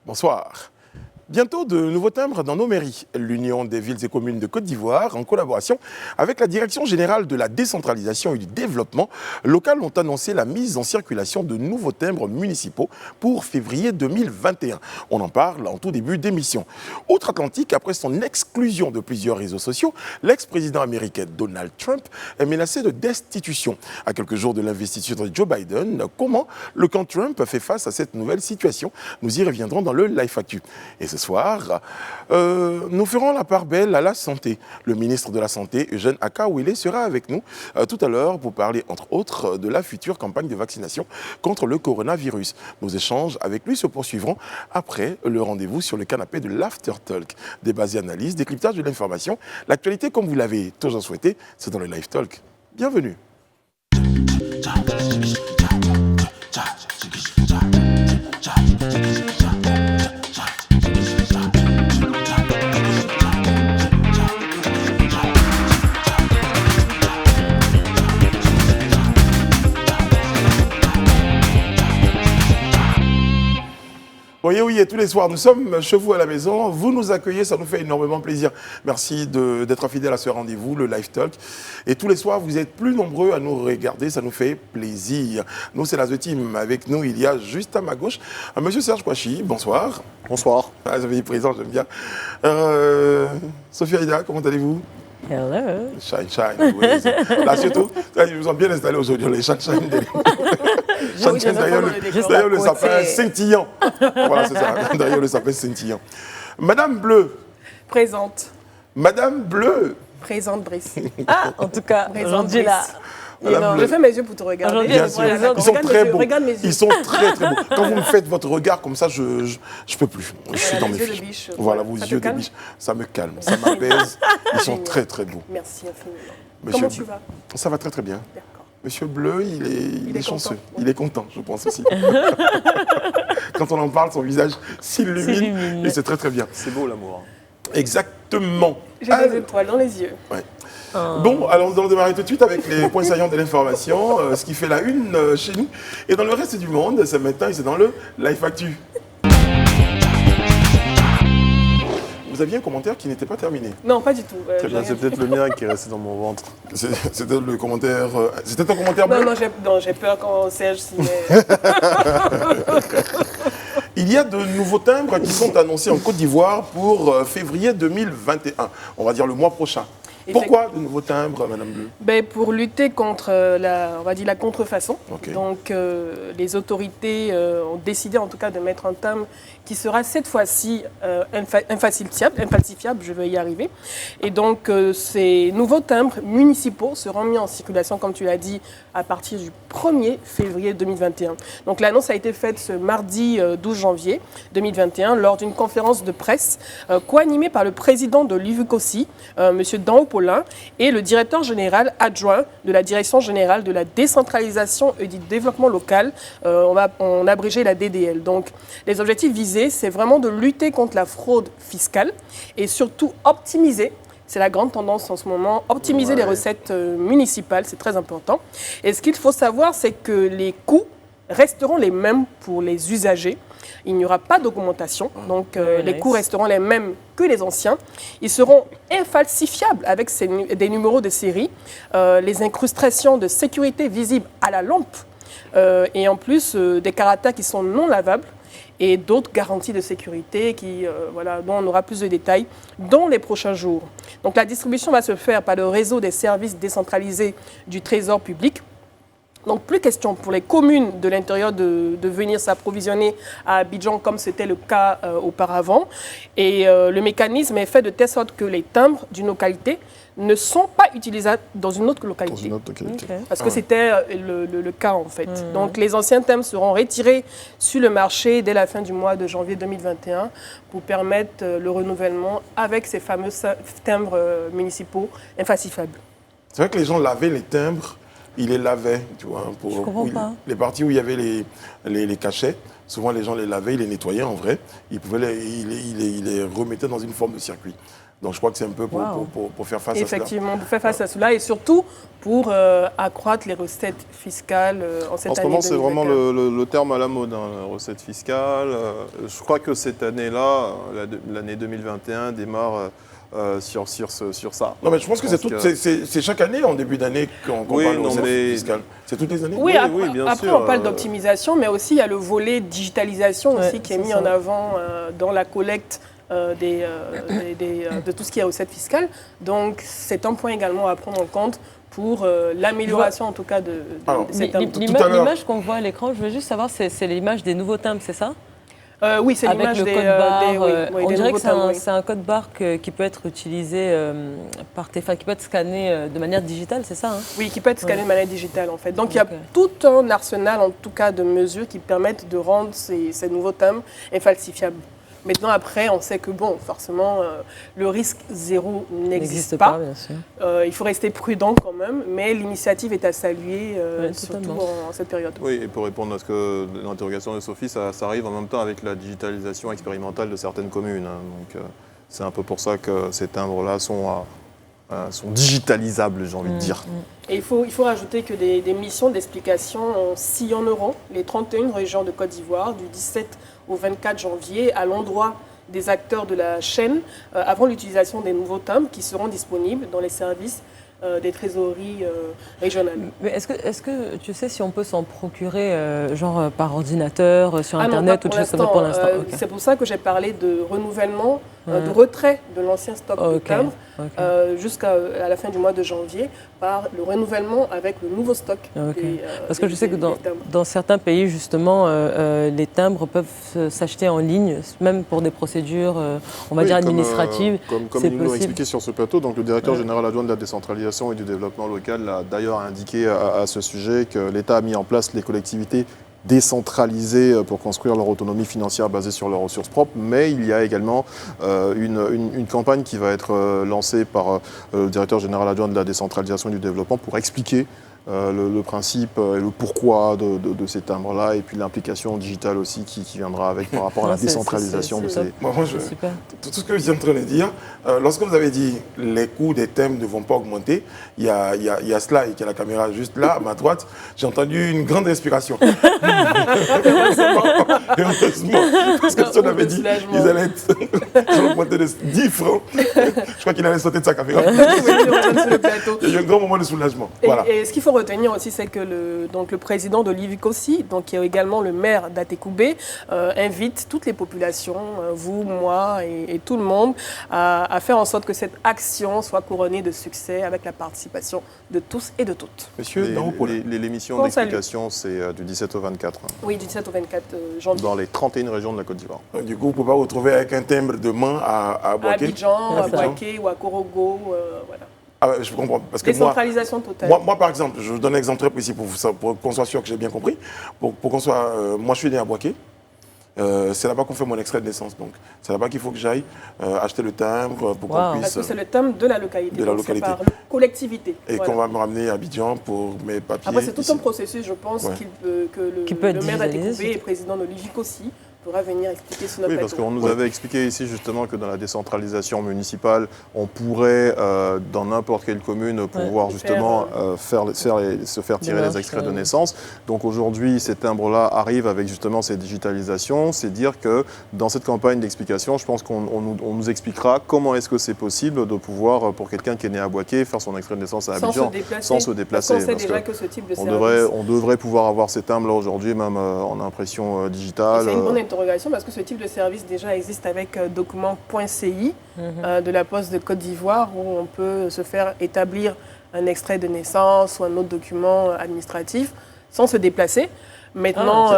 Bonsoir. Bientôt de nouveaux timbres dans nos mairies. L'Union des villes et communes de Côte d'Ivoire, en collaboration avec la Direction générale de la décentralisation et du développement local, ont annoncé la mise en circulation de nouveaux timbres municipaux pour février 2021. On en parle en tout début d'émission. Outre-Atlantique, après son exclusion de plusieurs réseaux sociaux, l'ex-président américain Donald Trump est menacé de destitution. À quelques jours de l'investiture de Joe Biden, comment le camp Trump fait face à cette nouvelle situation? Nous y reviendrons dans le Life Actu. Et ce soir, nous ferons la part belle à la santé. Le ministre de la Santé, Eugène Akawele, sera avec nous tout à l'heure pour parler, entre autres, de la future campagne de vaccination contre le coronavirus. Nos échanges avec lui se poursuivront après le rendez-vous sur le canapé de l'After Talk. Débats et analyses, décryptage de l'information. L'actualité, comme vous l'avez toujours souhaité, c'est dans le Life Talk. Bienvenue. Oui, et tous les soirs, nous sommes chez vous à la maison. Vous nous accueillez, ça nous fait énormément plaisir. Merci d'être fidèles à ce rendez-vous, le Live Talk. Et tous les soirs, vous êtes plus nombreux à nous regarder, ça nous fait plaisir. Nous, c'est la The Team. Avec nous, il y a juste à ma gauche, Monsieur Serge Kouachi. Bonsoir. Bonsoir. Ah, vous êtes présent, j'aime bien. Sophie Aïda, comment allez-vous? Hello. Shine, oui. Là, surtout, ils vous ont bien installé aujourd'hui, les shine derrière le sapin scintillant. Voilà, c'est ça, derrière le sapin scintillant. Madame Bleu. Présente. Madame Bleu. Présente, Brice. Ah, en tout cas, aujourd'hui là. Je fais mes yeux pour te regarder. Bien sûr. Ils sont très beaux. Ils sont très très beaux. Quand vous me faites votre regard comme ça, je peux plus. Je suis dans mes fiches. Voilà, vos yeux de biche. Ça me calme, ça m'apaise. Ils sont très très beaux. Merci infiniment. Monsieur, comment tu vas? Ça va très très bien. D'accord. Monsieur Bleu, il est chanceux. Content. Il est content, je pense aussi. Quand on en parle, son visage s'illumine et c'est très très bien. C'est beau l'amour. Exactement. J'ai des étoiles dans les yeux. Ouais. Bon, alors nous allons démarrer tout de suite avec les points saillants de l'information, ce qui fait la une chez nous. Et dans le reste du monde, c'est maintenant et c'est dans le Life Actu. Vous aviez un commentaire qui n'était pas terminé. Non, pas du tout. C'est peut-être le mien qui est resté dans mon ventre. C'était le commentaire... C'était un commentaire bleu? Non, j'ai peur quand Serge s'y met. Il y a de nouveaux timbres qui sont annoncés en Côte d'Ivoire pour février 2021, on va dire le mois prochain. Pourquoi de nouveaux timbres, Madame Bleu? Pour lutter contre la contrefaçon. Okay. Donc, les autorités ont décidé en tout cas de mettre un timbre qui sera cette fois-ci infalsifiable, je vais y arriver. Et donc, ces nouveaux timbres municipaux seront mis en circulation, comme tu l'as dit, à partir du 1er février 2021. Donc, l'annonce a été faite ce mardi 12 janvier 2021 lors d'une conférence de presse co-animée par le président de l'UVCOSI, M. Danho Paulin, et le directeur général adjoint de la Direction générale de la décentralisation et du développement local, on a abrégé la DDL. Donc, les objectifs visés, c'est vraiment de lutter contre la fraude fiscale et surtout optimiser. C'est la grande tendance en ce moment, optimiser les recettes municipales, c'est très important. Et ce qu'il faut savoir, c'est que les coûts resteront les mêmes pour les usagers. Il n'y aura pas d'augmentation, donc les coûts resteront les mêmes que les anciens. Ils seront infalsifiables avec des numéros de série, les incrustations de sécurité visibles à la lampe et en plus des caractères qui sont non lavables et d'autres garanties de sécurité dont on aura plus de détails dans les prochains jours. Donc la distribution va se faire par le réseau des services décentralisés du Trésor public. Donc, plus question pour les communes de l'intérieur de venir s'approvisionner à Abidjan comme c'était le cas auparavant. Et le mécanisme est fait de telle sorte que les timbres d'une localité ne sont pas utilisables dans une autre localité. Okay. Parce que c'était le cas en fait. Donc, les anciens timbres seront retirés sur le marché dès la fin du mois de janvier 2021 pour permettre le renouvellement avec ces fameux timbres municipaux infalsifiables. C'est vrai que les gens lavaient les timbres. Il les lavait, tu vois. Je comprends pas. Les parties où il y avait les cachets, souvent les gens les lavaient, ils les nettoyaient en vrai. Ils les remettaient dans une forme de circuit. Donc je crois que c'est un peu pour faire face à cela. Effectivement, pour faire face à cela et surtout pour accroître les recettes fiscales en cette année 2021. En ce moment, c'est vraiment le terme à la mode, hein, recettes fiscales. Je crois que cette année-là, l'année 2021, démarre sur ça. Non, mais je pense que c'est chaque année, en début d'année, qu'on parle de recettes fiscales. C'est toutes les années? Oui, bien après sûr. On parle d'optimisation, mais aussi il y a le volet digitalisation aussi qui est mis en avant dans la collecte de tout ce qui est recettes fiscales. Donc, c'est un point également à prendre en compte pour l'amélioration, en tout cas, de ces timbres. L'image qu'on voit à l'écran, je veux juste savoir, c'est l'image des nouveaux timbres, c'est ça? Oui, c'est l'image des code barre. On dirait que timbres, c'est un code barre qui peut être utilisé qui peut être scanné de manière digitale, c'est ça, hein? Oui, qui peut être scanné de manière digitale, en fait. Donc, il y a tout un arsenal, en tout cas, de mesures qui permettent de rendre ces nouveaux timbres infalsifiables. Maintenant, après, on sait que, bon, forcément, le risque zéro n'existe pas. Bien sûr. Il faut rester prudent quand même, mais l'initiative est à saluer, surtout en cette période. Oui, et pour répondre à l'interrogation de Sophie, ça arrive en même temps avec la digitalisation expérimentale de certaines communes. Hein. Donc, c'est un peu pour ça que ces timbres-là sont digitalisables, j'ai envie de dire. Et il faut rajouter que des missions d'explication sillonneront les 31 régions de Côte d'Ivoire du 17 au 24 janvier à l'endroit des acteurs de la chaîne avant l'utilisation des nouveaux timbres qui seront disponibles dans les services des trésoreries régionales. Mais est-ce que tu sais si on peut s'en procurer genre par ordinateur, sur Internet ou des choses comme ça pour l'instant? C'est pour ça que j'ai parlé de renouvellement, de retrait de l'ancien stock de timbres jusqu'à la fin du mois de janvier par le renouvellement avec le nouveau stock. Parce que je sais que dans certains pays, justement, les timbres peuvent s'acheter en ligne, même pour des procédures, on va dire, administratives. Comme ils nous l'ont expliqué sur ce plateau, donc le directeur général adjoint de la décentralisation et du développement local a d'ailleurs indiqué à ce sujet que l'État a mis en place les collectivités décentralisées pour construire leur autonomie financière basée sur leurs ressources propres, mais il y a également une campagne qui va être lancée par le directeur général adjoint de la décentralisation et du développement pour expliquer le principe et le pourquoi de ces timbres-là et puis l'implication digitale aussi qui viendra avec par rapport à la décentralisation de ces... Tout ce que vous êtes en train de dire, lorsque vous avez dit les coûts des timbres ne vont pas augmenter, il y a cela et qui a la caméra juste là, à ma droite, j'ai entendu une grande respiration. Heureusement, parce que si on avait dit ils allaient augmenter de 10 francs, je crois qu'il allait sauter de sa caméra. Il y a eu un grand moment de soulagement. Et ce qu'il faut retenir aussi, c'est que le président de l'Ivicossi, qui est également le maire d'Atekoubé, invite toutes les populations, vous, moi et tout le monde, à faire en sorte que cette action soit couronnée de succès avec la participation de tous et de toutes. Monsieur, les missions d'explication, c'est du 17 au 24. Hein. Oui, du 17 au 24 janvier. Dans les 31 régions de la Côte d'Ivoire. Du coup, vous ne pouvez pas vous retrouver avec un timbre demain à Boaké. À Abidjan, à Boaké ou à Korogo, voilà. Ah, je comprends. Parce que décentralisation totale. Moi, par exemple, je vous donne un exemple très précis pour qu'on soit sûr que j'ai bien compris. Pour qu'on soit, moi, je suis né à Boaké. C'est là-bas qu'on fait mon extrait de naissance. Donc, c'est là-bas qu'il faut que j'aille acheter le timbre pour qu'on puisse... Parce que c'est le timbre de la localité. C'est par collectivité. Et qu'on va me ramener à Abidjan pour mes papiers. Après, c'est tout un processus, je pense, que le maire d'Atekoubé et président de l'Ivicossi pourra venir expliquer sur notre plateau. Parce qu'on nous avait expliqué ici justement que dans la décentralisation municipale, on pourrait, dans n'importe quelle commune, pouvoir justement se faire tirer les extraits de naissance. Donc aujourd'hui, ces timbres-là arrivent avec justement ces digitalisations. C'est dire que dans cette campagne d'explication, je pense qu'on nous expliquera comment est-ce que c'est possible de pouvoir, pour quelqu'un qui est né à Boaké, faire son extrait de naissance à Abidjan sans se déplacer. Parce qu'on sait déjà que ce type de service... On devrait pouvoir avoir ces timbres-là aujourd'hui, même en impression digitale. C'est une bonne interrogation parce que ce type de service déjà existe avec document.ci de la Poste de Côte d'Ivoire où on peut se faire établir un extrait de naissance ou un autre document administratif sans se déplacer. Maintenant,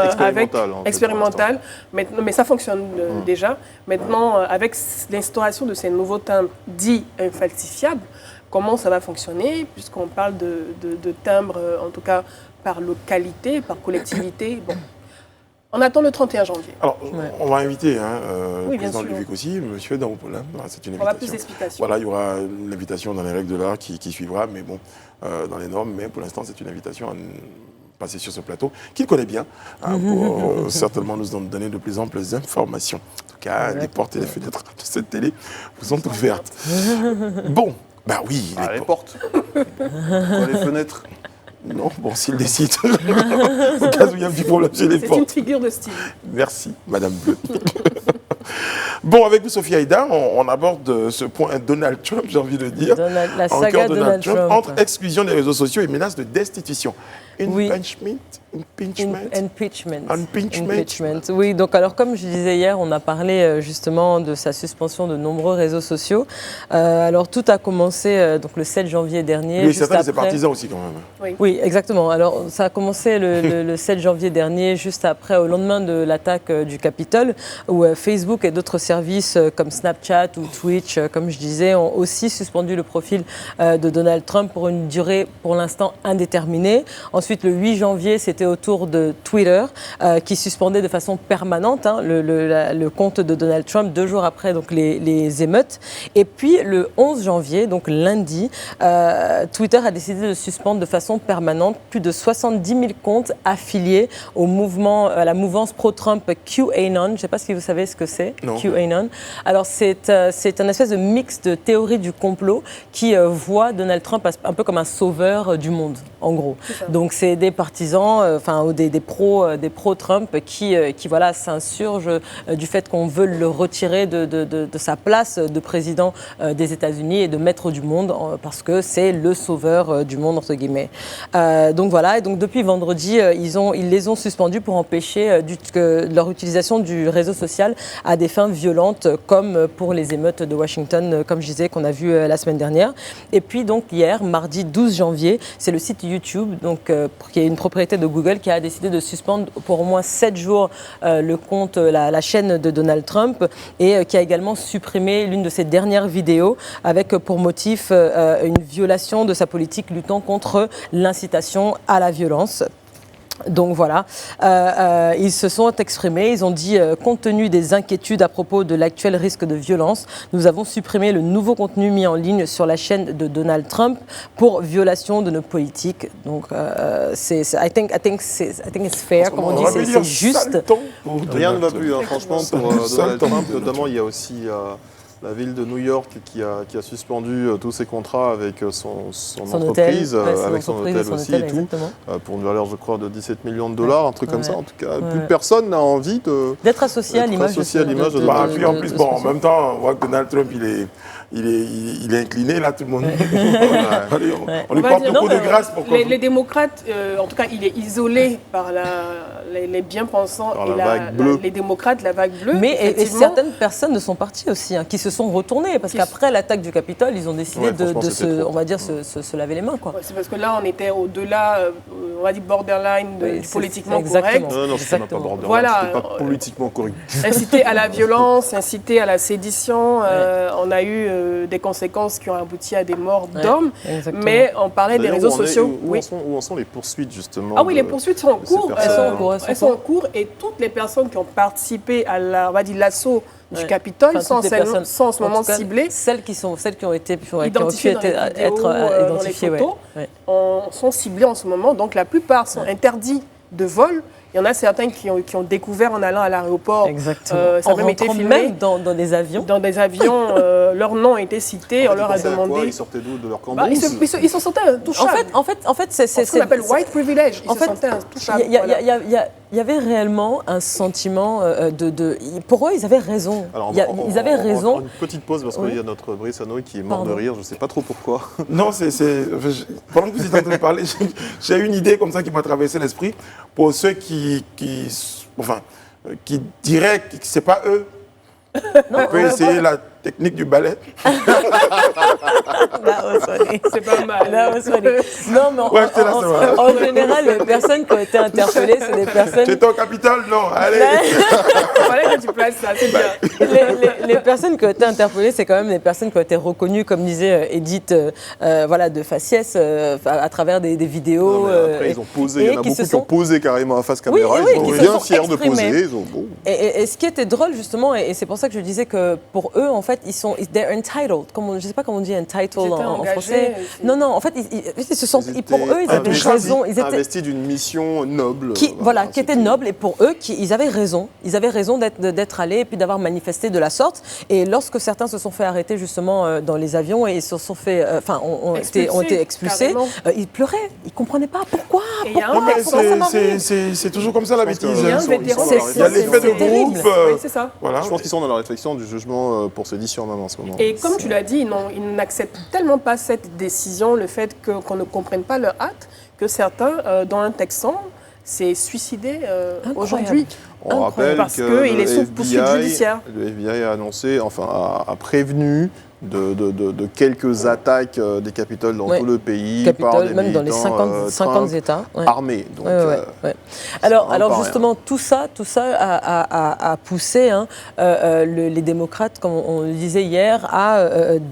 expérimental, mais ça fonctionne déjà. Maintenant, avec l'instauration de ces nouveaux timbres dits infalsifiables, comment ça va fonctionner puisqu'on parle de timbres, en tout cas par localité, par collectivité. Bon. On attend le 31 janvier. Alors, on va inviter le président du Vicossi, M. Daoupola. C'est une invitation. On aura plus d'explications. Voilà, il y aura une invitation dans les règles de l'art qui suivra, mais bon, dans les normes. Mais pour l'instant, c'est une invitation à passer sur ce plateau, qu'il connaît bien, pour certainement nous donner de plus amples informations. tout cas, les portes et les fenêtres de cette télé vous sont ouvertes. Bon, bah oui. Les portes. Les fenêtres. Non, bon, s'il décide. Au cas où il y a un petit problème chez les portes. C'est une figure de style. Merci, Madame Bleu. Bon, avec vous, Sophie Aïda, on aborde ce point Donald Trump, j'ai envie de dire. La saga Donald Trump. Entre exclusion des réseaux sociaux et menace de destitution. Oui. Impeachment. Oui, donc alors comme je disais hier, on a parlé justement de sa suspension de nombreux réseaux sociaux. Alors tout a commencé donc le 7 janvier dernier. Oui, certains de ses partisans aussi quand même. Oui, exactement. Alors ça a commencé le 7 janvier dernier, juste après, au lendemain de l'attaque du Capitole, où Facebook et d'autres services comme Snapchat ou Twitch, comme je disais, ont aussi suspendu le profil de Donald Trump pour une durée pour l'instant indéterminée. Ensuite, le 8 janvier, c'était au tour de Twitter qui suspendait de façon permanente le compte de Donald Trump 2 jours après donc, les émeutes. Et puis le 11 janvier, donc lundi, Twitter a décidé de suspendre de façon permanente plus de 70 000 comptes affiliés au mouvement, à la mouvance pro-Trump QAnon. Je ne sais pas si vous savez ce que c'est, QAnon. Alors c'est un espèce de mix de théories du complot qui voit Donald Trump un peu comme un sauveur du monde, en gros. Donc c'est des partisans, ou des pro-Trump qui voilà, s'insurgent du fait qu'on veut le retirer de sa place de président des États-Unis et de maître du monde parce que c'est le sauveur du monde, entre guillemets. Donc voilà, et donc depuis vendredi, ils les ont suspendus pour empêcher leur utilisation du réseau social à des fins violentes comme pour les émeutes de Washington, comme je disais, qu'on a vu la semaine dernière. Et puis donc hier, mardi 12 janvier, c'est le site YouTube, donc qui est une propriété de Google, qui a décidé de suspendre pour au moins 7 jours le compte, la chaîne de Donald Trump, et qui a également supprimé l'une de ses dernières vidéos avec pour motif une violation de sa politique luttant contre l'incitation à la violence. Donc voilà, ils se sont exprimés, ils ont dit compte tenu des inquiétudes à propos de l'actuel risque de violence, nous avons supprimé le nouveau contenu mis en ligne sur la chaîne de Donald Trump pour violation de nos politiques. Donc I think it's fair, comme on dit, c'est juste. Rien ne va plus, franchement, pour Donald Trump. Notamment, il y a aussi la ville de New York qui a suspendu tous ses contrats avec son entreprise, avec son hôtel aussi et tout, pour une valeur, je crois, de 17 millions de dollars, un truc comme ça. En tout cas, plus personne n'a envie d'être associé à l'image de puis en plus, en même temps, on voit que Donald Trump, il est incliné, là, tout le monde. On lui porte beaucoup de grâce. Les démocrates, en tout cas, il est isolé par les bien-pensants et les démocrates, la vague bleue. Mais et certaines personnes de son parti aussi, qui se sont retournées, parce qu'après l'attaque du Capitole, ils ont décidé se laver les mains. C'est parce que là, on était au-delà, on va dire borderline du politiquement correct. Non, c'était pas borderline, c'était pas politiquement correct. Inciter à la violence, inciter à la sédition, on a eu des conséquences qui ont abouti à des morts d'hommes, mais on parlait des réseaux sociaux. Où en sont les poursuites, justement? Ah oui, les poursuites sont en cours. Elles sont en cours, et toutes les personnes qui ont participé à l'assaut du Capitole sont en ce moment ciblées. Celles qui ont été identifiées dans les photos, sont ciblées en ce moment. Donc la plupart sont interdits de vol. Il y en a certains qui ont découvert en allant à l'aéroport. Exactement. Ça a même été filmé. Même dans des avions. Dans des avions, leur nom a été cité. On leur a demandé. Ils sortaient d'où? De leur cambrousse? Ils se sentaient intouchables. En fait, c'est ce qu'on appelle white privilege. Ils se sentaient intouchables. Il y avait réellement un sentiment de. Pour eux, ils avaient raison. Alors, ils avaient raison. Une petite pause parce qu'il y a notre Brice Hanoï qui est mort de rire. Je ne sais pas trop pourquoi. Non, pendant que vous étiez en train de parler, j'ai une idée comme ça qui m'a traversé l'esprit pour ceux qui diraient que ce n'est pas eux. On peut essayer la technique du ballet. C'est pas mal. Non, mais en général, les personnes qui ont été interpellées, c'est des personnes... J'étais au Capitole, non, allez. Voilà que tu places ça, c'est bien. personnes qui ont été interpellées, c'est quand même des personnes qui ont été reconnues, comme disait Edith, voilà, de faciès à travers des vidéos. Non, mais après, ils ont posé, il y en a beaucoup qui ont posé carrément en face caméra, oui, ils sont qui bien se sont fiers de exprimés. poser. Ils ont, bon. Et ce qui était drôle, justement, et c'est pour ça que je disais que pour eux, en fait, they're entitled. Je ne sais pas comment on dit entitled en français. Non, en fait, ils se sont, pour eux, ils avaient raison. Ils étaient investis d'une mission noble. Qui était noble, et pour eux, ils avaient raison. Ils avaient raison d'être allés et puis d'avoir manifesté de la sorte. Et lorsque certains se sont fait arrêter, justement, dans les avions et se sont fait, ont été expulsés, ils pleuraient. Ils ne comprenaient pas pourquoi. C'est toujours comme ça la bêtise. Il y a l'effet de groupe. C'est ça. Voilà. Je pense qu'ils sont dans la réflexion du jugement pour sédition même en ce moment. Et comme tu l'as dit, ils n'acceptent tellement pas cette décision, le fait qu'on ne comprenne pas leur acte, que certains, dont un Texan, s'est suicidé aujourd'hui. On rappelle parce que qu'il est sous poursuite judiciaire. Le FBI a annoncé, a prévenu de quelques attaques des Capitoles dans tout le pays, par des même dans les 50 États armés. Donc, alors justement, tout ça a poussé les démocrates, comme on le disait hier, à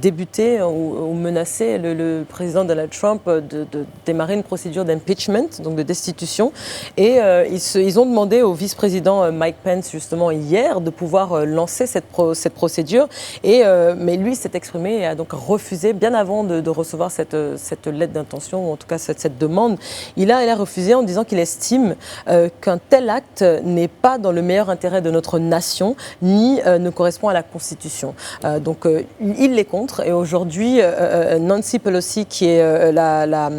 débuter ou menacer le président Donald Trump de démarrer une procédure d'impeachment, donc de destitution. Et ils ont demandé au vice-président Mike Pence, justement, hier, de pouvoir lancer cette procédure. Mais lui, s'est exprimé et a donc refusé, bien avant de recevoir cette lettre d'intention, ou en tout cas cette demande. Il a refusé en disant qu'il estime qu'un tel acte n'est pas dans le meilleur intérêt de notre nation, ni ne correspond à la Constitution. Donc il est contre. Et aujourd'hui, Nancy Pelosi, qui est la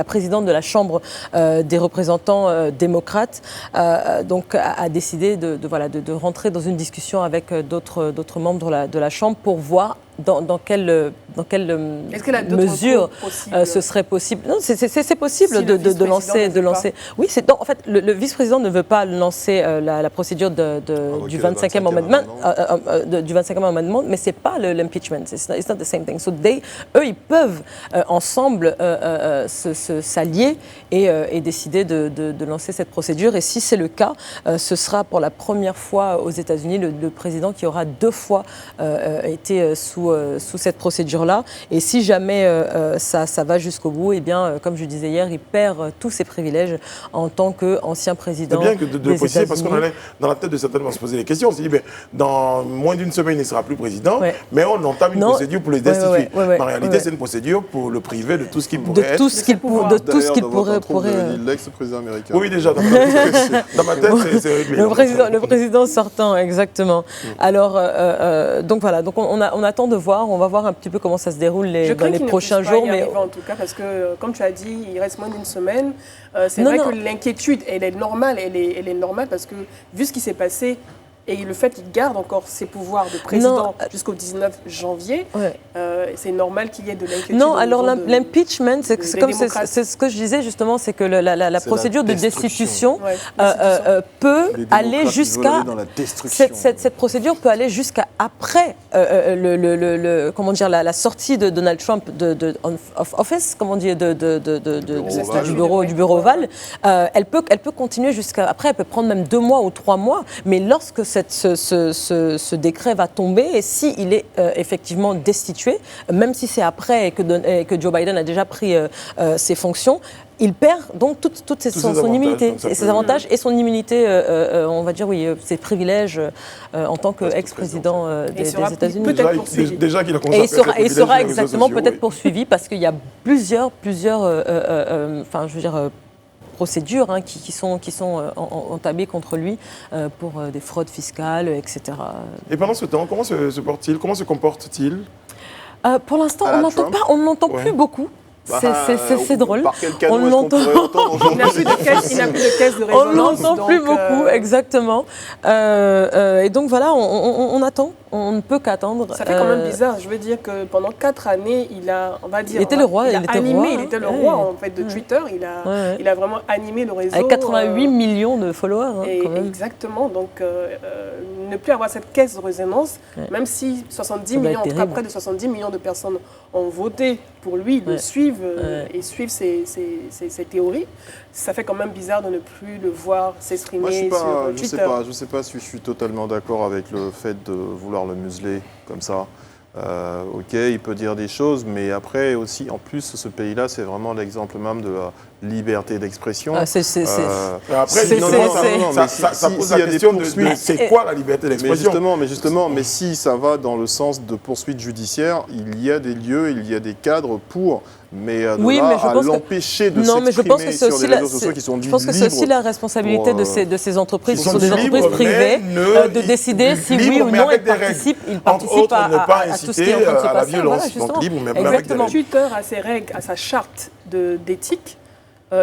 présidente de la Chambre des représentants démocrates, donc a décidé de rentrer dans une discussion avec d'autres membres de la Chambre pour voir dans quelle mesure ce serait possible. Non, c'est possible de lancer. Oui, en fait, le vice-président ne veut pas lancer la procédure du 25e amendement, mais c'est pas l'impeachment. It's not the same thing. So eux, ils peuvent ensemble s'allier et décider de lancer cette procédure. Et si c'est le cas, ce sera pour la première fois aux États-Unis le président qui aura 2 fois été sous cette procédure-là. Et si jamais ça va jusqu'au bout, eh bien, comme je disais hier, il perd tous ses privilèges en tant qu'ancien président. C'est bien de le préciser parce qu'on allait dans la tête de certains se poser des questions. On s'est dit, dans moins d'une semaine, il ne sera plus président, mais on entame une procédure pour les destituer. En réalité, c'est une procédure pour le priver de tout ce qu'il pourrait être. De tout ce qu'il pourrait. L'ex-président américain. Oui, déjà, dans ma tête, c'est réglé. Le président sortant, exactement. Alors, donc voilà, donc on attend de voir. On va voir un petit peu comment ça se déroule dans les prochains jours. En tout cas, parce que, comme tu as dit, il reste moins d'une semaine. C'est vrai que l'inquiétude, elle est normale. Elle est normale parce que, vu ce qui s'est passé, et le fait qu'il garde encore ses pouvoirs de président jusqu'au 19 janvier, c'est normal qu'il y ait de l'inquiétude. Non, alors l'impeachment, c'est ce que je disais justement, c'est que la procédure de destitution peut aller jusqu'à... Cette procédure peut aller jusqu'à après la sortie de Donald Trump of office, comment on dit, du bureau ovale. Elle peut continuer jusqu'à... Après, elle peut prendre même 2 mois ou 3 mois, mais lorsque ce décret va tomber et s'il est effectivement destitué, même si c'est après que Joe Biden a déjà pris ses fonctions, il perd donc toute son immunité, ses avantages et son immunité, on va dire, ses privilèges en tant qu'ex-président des États-Unis. Déjà qu'il a commencé et il sera exactement peut-être poursuivi parce qu'il y a plusieurs procédures qui sont entamées contre lui pour des fraudes fiscales, etc. Et pendant ce temps, comment se porte-t-il? Comment se comporte-t-il? Pour l'instant, on n'entend plus beaucoup. C'est drôle. Par quel canal est-ce qu'on pourrait entendre? Il n'a plus de caisse de résonance. On n'entend plus beaucoup, exactement. Et donc voilà, on attend. On ne peut qu'attendre. Ça fait quand même bizarre. Je veux dire que pendant 4 années, il était le roi. Il était le roi en fait de Twitter. Il a vraiment animé le réseau. Avec 88 millions de followers. Quand même. Exactement. Donc ne plus avoir cette caisse de résonance, même si 70 Ça va millions, être en tout cas terrible. près de 70 millions de personnes ont voté pour lui, le suivent et suivent ses théories, ça fait quand même bizarre de ne plus le voir Moi, s'exprimer sur je Twitter. sais pas si je suis totalement d'accord avec le fait de vouloir le museler comme ça. Ok, il peut dire des choses, mais après aussi, en plus, ce pays-là, c'est vraiment l'exemple même de la liberté d'expression. Ah, Après, c'est- ça pose la question de c'est quoi la liberté d'expression. Mais justement, mais si ça va dans le sens de poursuites judiciaires, il y a des lieux, il y a des cadres pour, mais de Oui, là mais je à pense que- l'empêcher de Non, mais je pense s'exprimer que c'est sur aussi des la, réseaux sociaux qui sont je pense que c'est aussi libres la responsabilité pour, de ces entreprises, Ils qui sont sont des entreprises libres, privées, mais de décider si libres, oui ou mais non avec ils des règles. participent, Entre autres, ne pas à tout ce qui est en train de se inciter à la passer. violence. Voilà, justement. Donc libre, mais avec des Exactement. règles. Twitter a ses règles, a sa charte d'éthique.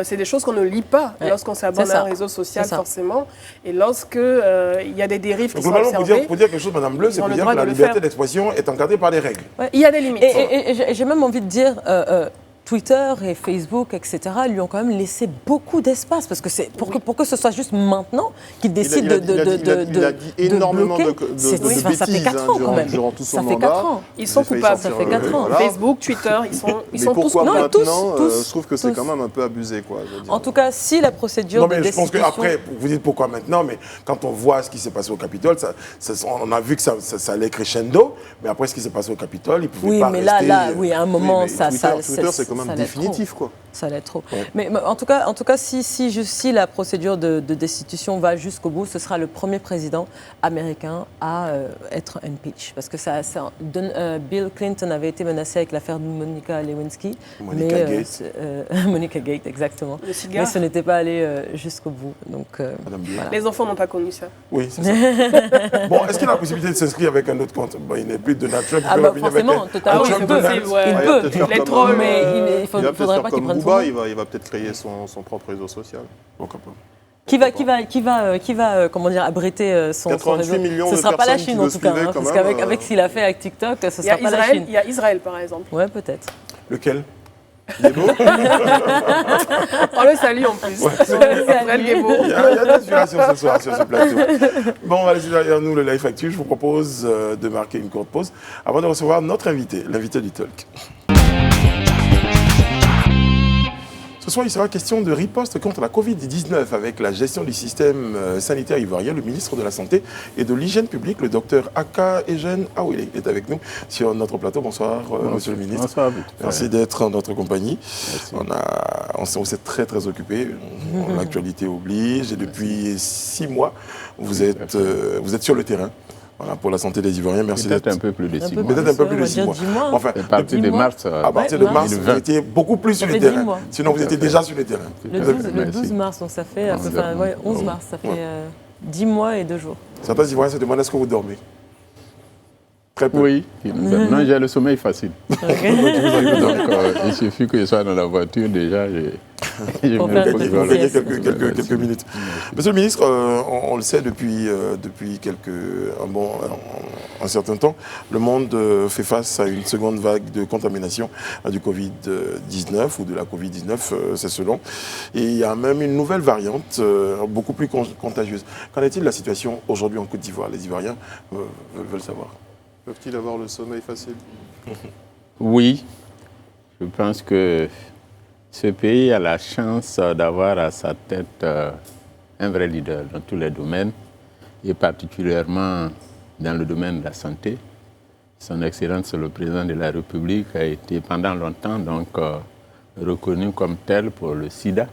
C'est des choses qu'on ne lit pas Ouais. lorsqu'on s'abonne C'est à ça. un réseau social, C'est ça. forcément. Et lorsque il y a des dérives qui Donc, sont globalement, observées, pour dire quelque chose, Madame Bleu, c'est ils ont pour le dire droit que la de le liberté faire. d'expression est encadrée par des règles. il y a des limites. Et j'ai même envie de dire, Twitter et Facebook, etc., lui ont quand même laissé beaucoup d'espace, parce que c'est pour que ce soit juste maintenant qu'ils décident Il a dit énormément de bloquer. Ça fait bêtises 4 ans quand même. durant tout son Ça fait mandat. 4 ans. Ils sont failli coupables. sortir, Ça fait 4 ans. voilà. Facebook, Twitter, ils sont Mais tous pourquoi coupables. Non, tous, maintenant tous, je trouve que c'est tous. quand même un peu abusé, quoi. Je veux dire. En tout cas, si la procédure Non, de mais je pense destitution... qu'après, vous dites pourquoi maintenant, mais quand on voit ce qui s'est passé au Capitole, on a vu que ça allait crescendo, mais après ce qui s'est passé au Capitole, il ne pouvait Oui, pas mais rester... là, oui, à un moment, Oui, mais ça Twitter, c'est quand même allait trop. définitif, quoi. Ça allait trop. Ouais. Mais en tout cas si la procédure de destitution va jusqu'au bout, ce sera le premier président américain à être impeach. Parce que Bill Clinton avait été menacé avec l'affaire de Monica Lewinsky. Monica Gates. Monica Gates, exactement. Le cigare. Mais ce n'était pas allé jusqu'au bout. Donc, Madame Bleu. voilà. Les enfants n'ont pas connu ça. Oui, c'est ça. Bon, est-ce qu'il a la possibilité de s'inscrire avec un autre compte? Bon, il n'est plus Donald Trump. Ah il bah peut venir avec forcément, un totalement, Trump il peut. Donald. Il Ouais, il va peut. peut-être faire Les comme, trolls, Mais il ne il va peut-être faudrait faire pas qu'il comme prenne son Booba, nom. il va peut-être créer son propre réseau social. Pourquoi pas? Qui va comment dire, abriter son 88 réseau. millions Ce de ne sera pas la personnes qui Chine le en tout cas, suivaient quand parce même, qu'avec ce qu'il a fait avec TikTok, ce ne Il y sera a pas la Israël, Chine. il y a Israël, par exemple. Ouais, peut-être. Lequel? Gebo On le salue en plus. Israël Gebo. Il y a des inspirations ce soir sur ce plateau. Bon, on va laisser derrière nous le Life Actu. Je vous propose de marquer une courte pause avant de recevoir notre invité, l'invité du Talk. Ce soir, il sera question de riposte contre la Covid-19 avec la gestion du système sanitaire ivoirien. Le ministre de la Santé et de l'Hygiène publique, le docteur Aka Ejen Awele, est avec nous sur notre plateau. Bonsoir, monsieur le ministre. Bonsoir. Merci d'être en notre compagnie. Merci. On s'est très très occupé. L'actualité oblige. Et depuis 6 mois, vous êtes sur le terrain. Voilà, pour la santé des Ivoiriens. Merci Peut-être d'être. un peu plus de 6 peu mois. Peut-être un peu plus on de va 6 dire mois. 10 mois. Enfin, À partir de mars. à partir de mars, vous 2020. étiez beaucoup plus sur Ça le fait 10 terrain. mois. Sinon, vous étiez déjà sur le terrain. Le 12 Merci. mars, donc ça fait 11 mars, ça fait Ouais. 10 mois et 2 jours. Certains Ivoiriens se demandent est-ce que vous dormez? Très peu. Oui. Non, j'ai le sommeil facile. Donc, il suffit que je sois dans la voiture, déjà, je Pour me faire repose. une Vous Voilà. gagnez sieste. quelques minutes. Monsieur le ministre, on le sait depuis un certain temps, le monde fait face à une seconde vague de contamination du Covid-19 ou de la Covid-19, c'est selon. Et il y a même une nouvelle variante beaucoup plus contagieuse. Qu'en est-il de la situation aujourd'hui en Côte d'Ivoire? Les Ivoiriens veulent savoir. Peuvent-ils avoir le sommeil facile? Oui, je pense que ce pays a la chance d'avoir à sa tête un vrai leader dans tous les domaines, et particulièrement dans le domaine de la santé. Son Excellence, le président de la République, a été pendant longtemps reconnu comme tel pour le sida.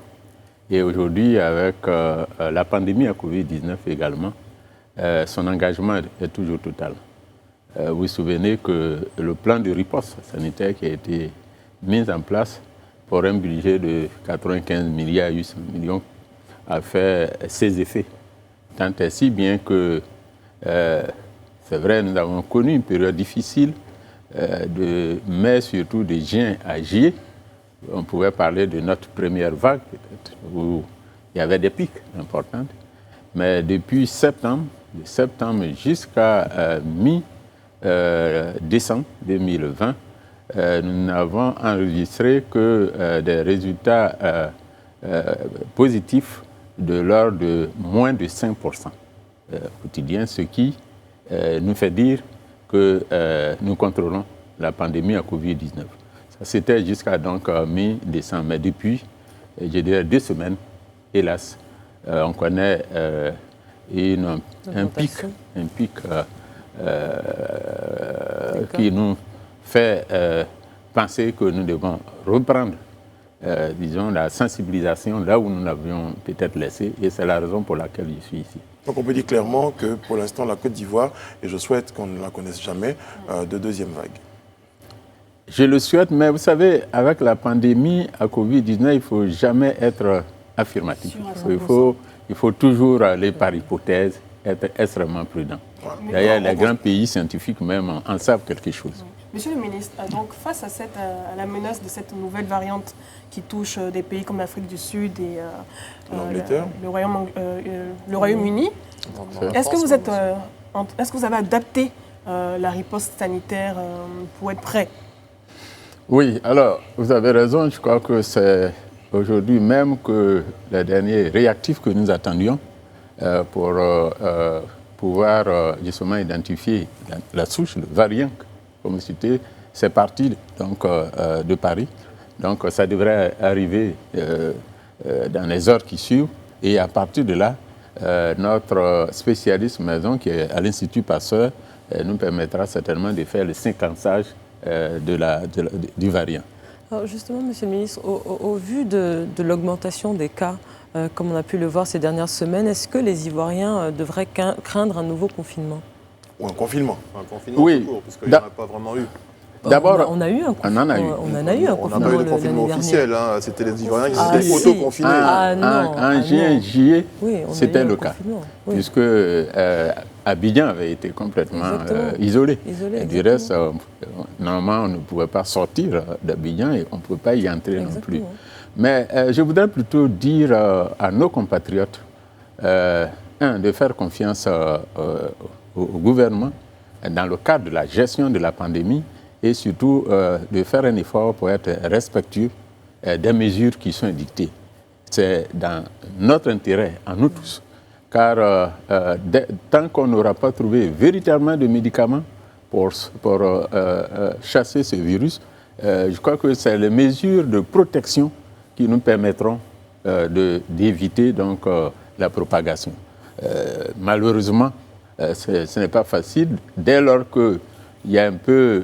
Et aujourd'hui, avec la pandémie à Covid-19 également, son engagement est toujours total. Vous vous souvenez que le plan de riposte sanitaire qui a été mis en place pour un budget de 95 milliards 800 millions a fait ses effets. Tant et si bien que, c'est vrai, nous avons connu une période difficile de mai, surtout de juin à juillet. On pouvait parler de notre première vague, peut-être, où il y avait des pics importants. Mais depuis septembre, de septembre jusqu'à mi-décembre 2020, nous n'avons enregistré que des résultats positifs de l'ordre de moins de 5%. quotidien, ce qui nous fait dire que nous contrôlons la pandémie à Covid-19. Ça, c'était jusqu'à donc mi-décembre. Mais depuis, je dirais 2 semaines, hélas, on connaît un pic qui nous fait penser que nous devons reprendre, disons, la sensibilisation là où nous l'avions peut-être laissé, et c'est la raison pour laquelle je suis ici. Donc on peut dire clairement que pour l'instant, la Côte d'Ivoire, et je souhaite qu'on ne la connaisse jamais, de deuxième vague. Je le souhaite, mais vous savez, avec la pandémie à Covid-19, il ne faut jamais être affirmatif. Il faut toujours aller par hypothèse, être extrêmement prudent. D'ailleurs, les grands pays scientifiques même en savent quelque chose. Monsieur le ministre, donc face à la menace de cette nouvelle variante qui touche des pays comme l'Afrique du Sud et le Royaume-Uni, est-ce que vous avez adapté la riposte sanitaire pour être prêt? Oui, alors, vous avez raison. Je crois que c'est aujourd'hui même que les derniers réactifs que nous attendions pour pouvoir justement identifier la souche, le variant, comme cité, c'est parti donc, de Paris. Donc, ça devrait arriver dans les heures qui suivent. Et à partir de là, notre spécialiste maison, qui est à l'Institut Pasteur, nous permettra certainement de faire le séquençage du variant. Alors justement, Monsieur le ministre, au vu de l'augmentation des cas, comme on a pu le voir ces dernières semaines, est-ce que les Ivoiriens devraient craindre un nouveau confinement? Ou un confinement? Un confinement Oui. tout court, parce qu'il n'y en a pas vraiment eu. D'abord, on a eu un confinement. on en a eu. On en a eu un On n'a confinement. pas eu de confinement l'année officiel, hein. C'était les Ivoiriens qui Ah, s'étaient si. auto-confinés. Ah, en juillet, Oui, on a c'était eu un le cas, confinement, oui. puisque Abidjan avait été complètement isolé. Isolé, Et du reste, normalement, on ne pouvait pas sortir d'Abidjan et on ne pouvait pas y entrer non plus. Exactement. Mais je voudrais plutôt dire à nos compatriotes, de faire confiance au gouvernement dans le cadre de la gestion de la pandémie et surtout de faire un effort pour être respectueux des mesures qui sont dictées. C'est dans notre intérêt, à nous tous, car tant qu'on n'aura pas trouvé véritablement de médicaments pour chasser ce virus, je crois que c'est les mesures de protection qui nous permettront d'éviter donc la propagation. Malheureusement, ce n'est pas facile. Dès lors qu'il y a un peu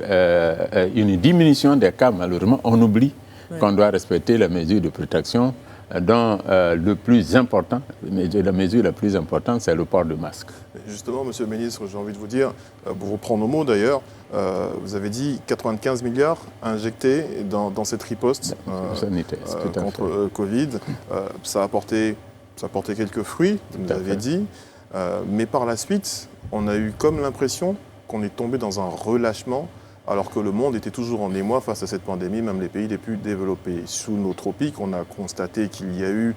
une diminution des cas, malheureusement, on oublie qu'on doit respecter les mesures de protection, dont le plus important, la mesure la plus importante, c'est le port de masque. Justement, Monsieur le ministre, j'ai envie de vous dire, pour reprendre nos mots d'ailleurs, vous avez dit 95 milliards injectés dans cette riposte sanitaire, contre Covid. Ça a porté quelques fruits, vous nous avez dit. Mais par la suite, on a eu comme l'impression qu'on est tombé dans un relâchement, alors que le monde était toujours en émoi face à cette pandémie, même les pays les plus développés. Sous nos tropiques, on a constaté qu'il y a eu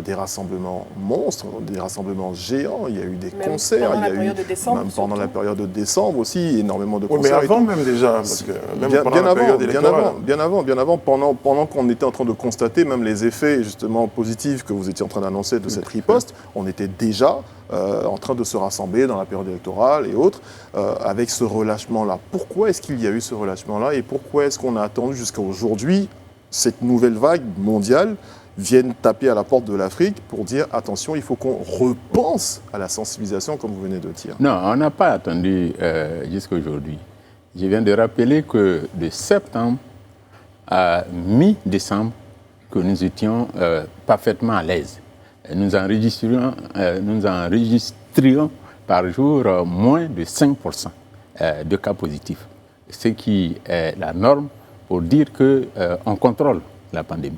des rassemblements monstres, des rassemblements géants, il y a eu des concerts, il y a eu, même pendant la période de décembre aussi, énormément de concerts. Oui, mais avant même déjà, parce que même bien, pendant la période électorale. Bien avant, pendant qu'on était en train de constater même les effets justement positifs que vous étiez en train d'annoncer de cette riposte, on était déjà en train de se rassembler dans la période électorale et autres, avec ce relâchement-là. Pourquoi est-ce qu'il y a eu ce relâchement-là et pourquoi est-ce qu'on a attendu jusqu'à aujourd'hui cette nouvelle vague mondiale viennent taper à la porte de l'Afrique pour dire attention, il faut qu'on repense à la sensibilisation comme vous venez de dire? Non, on n'a pas attendu jusqu'à aujourd'hui. Je viens de rappeler que de septembre à mi-décembre, que nous étions parfaitement à l'aise. Nous enregistrions par jour moins de 5% de cas positifs, ce qui est la norme pour dire qu'on contrôle la pandémie.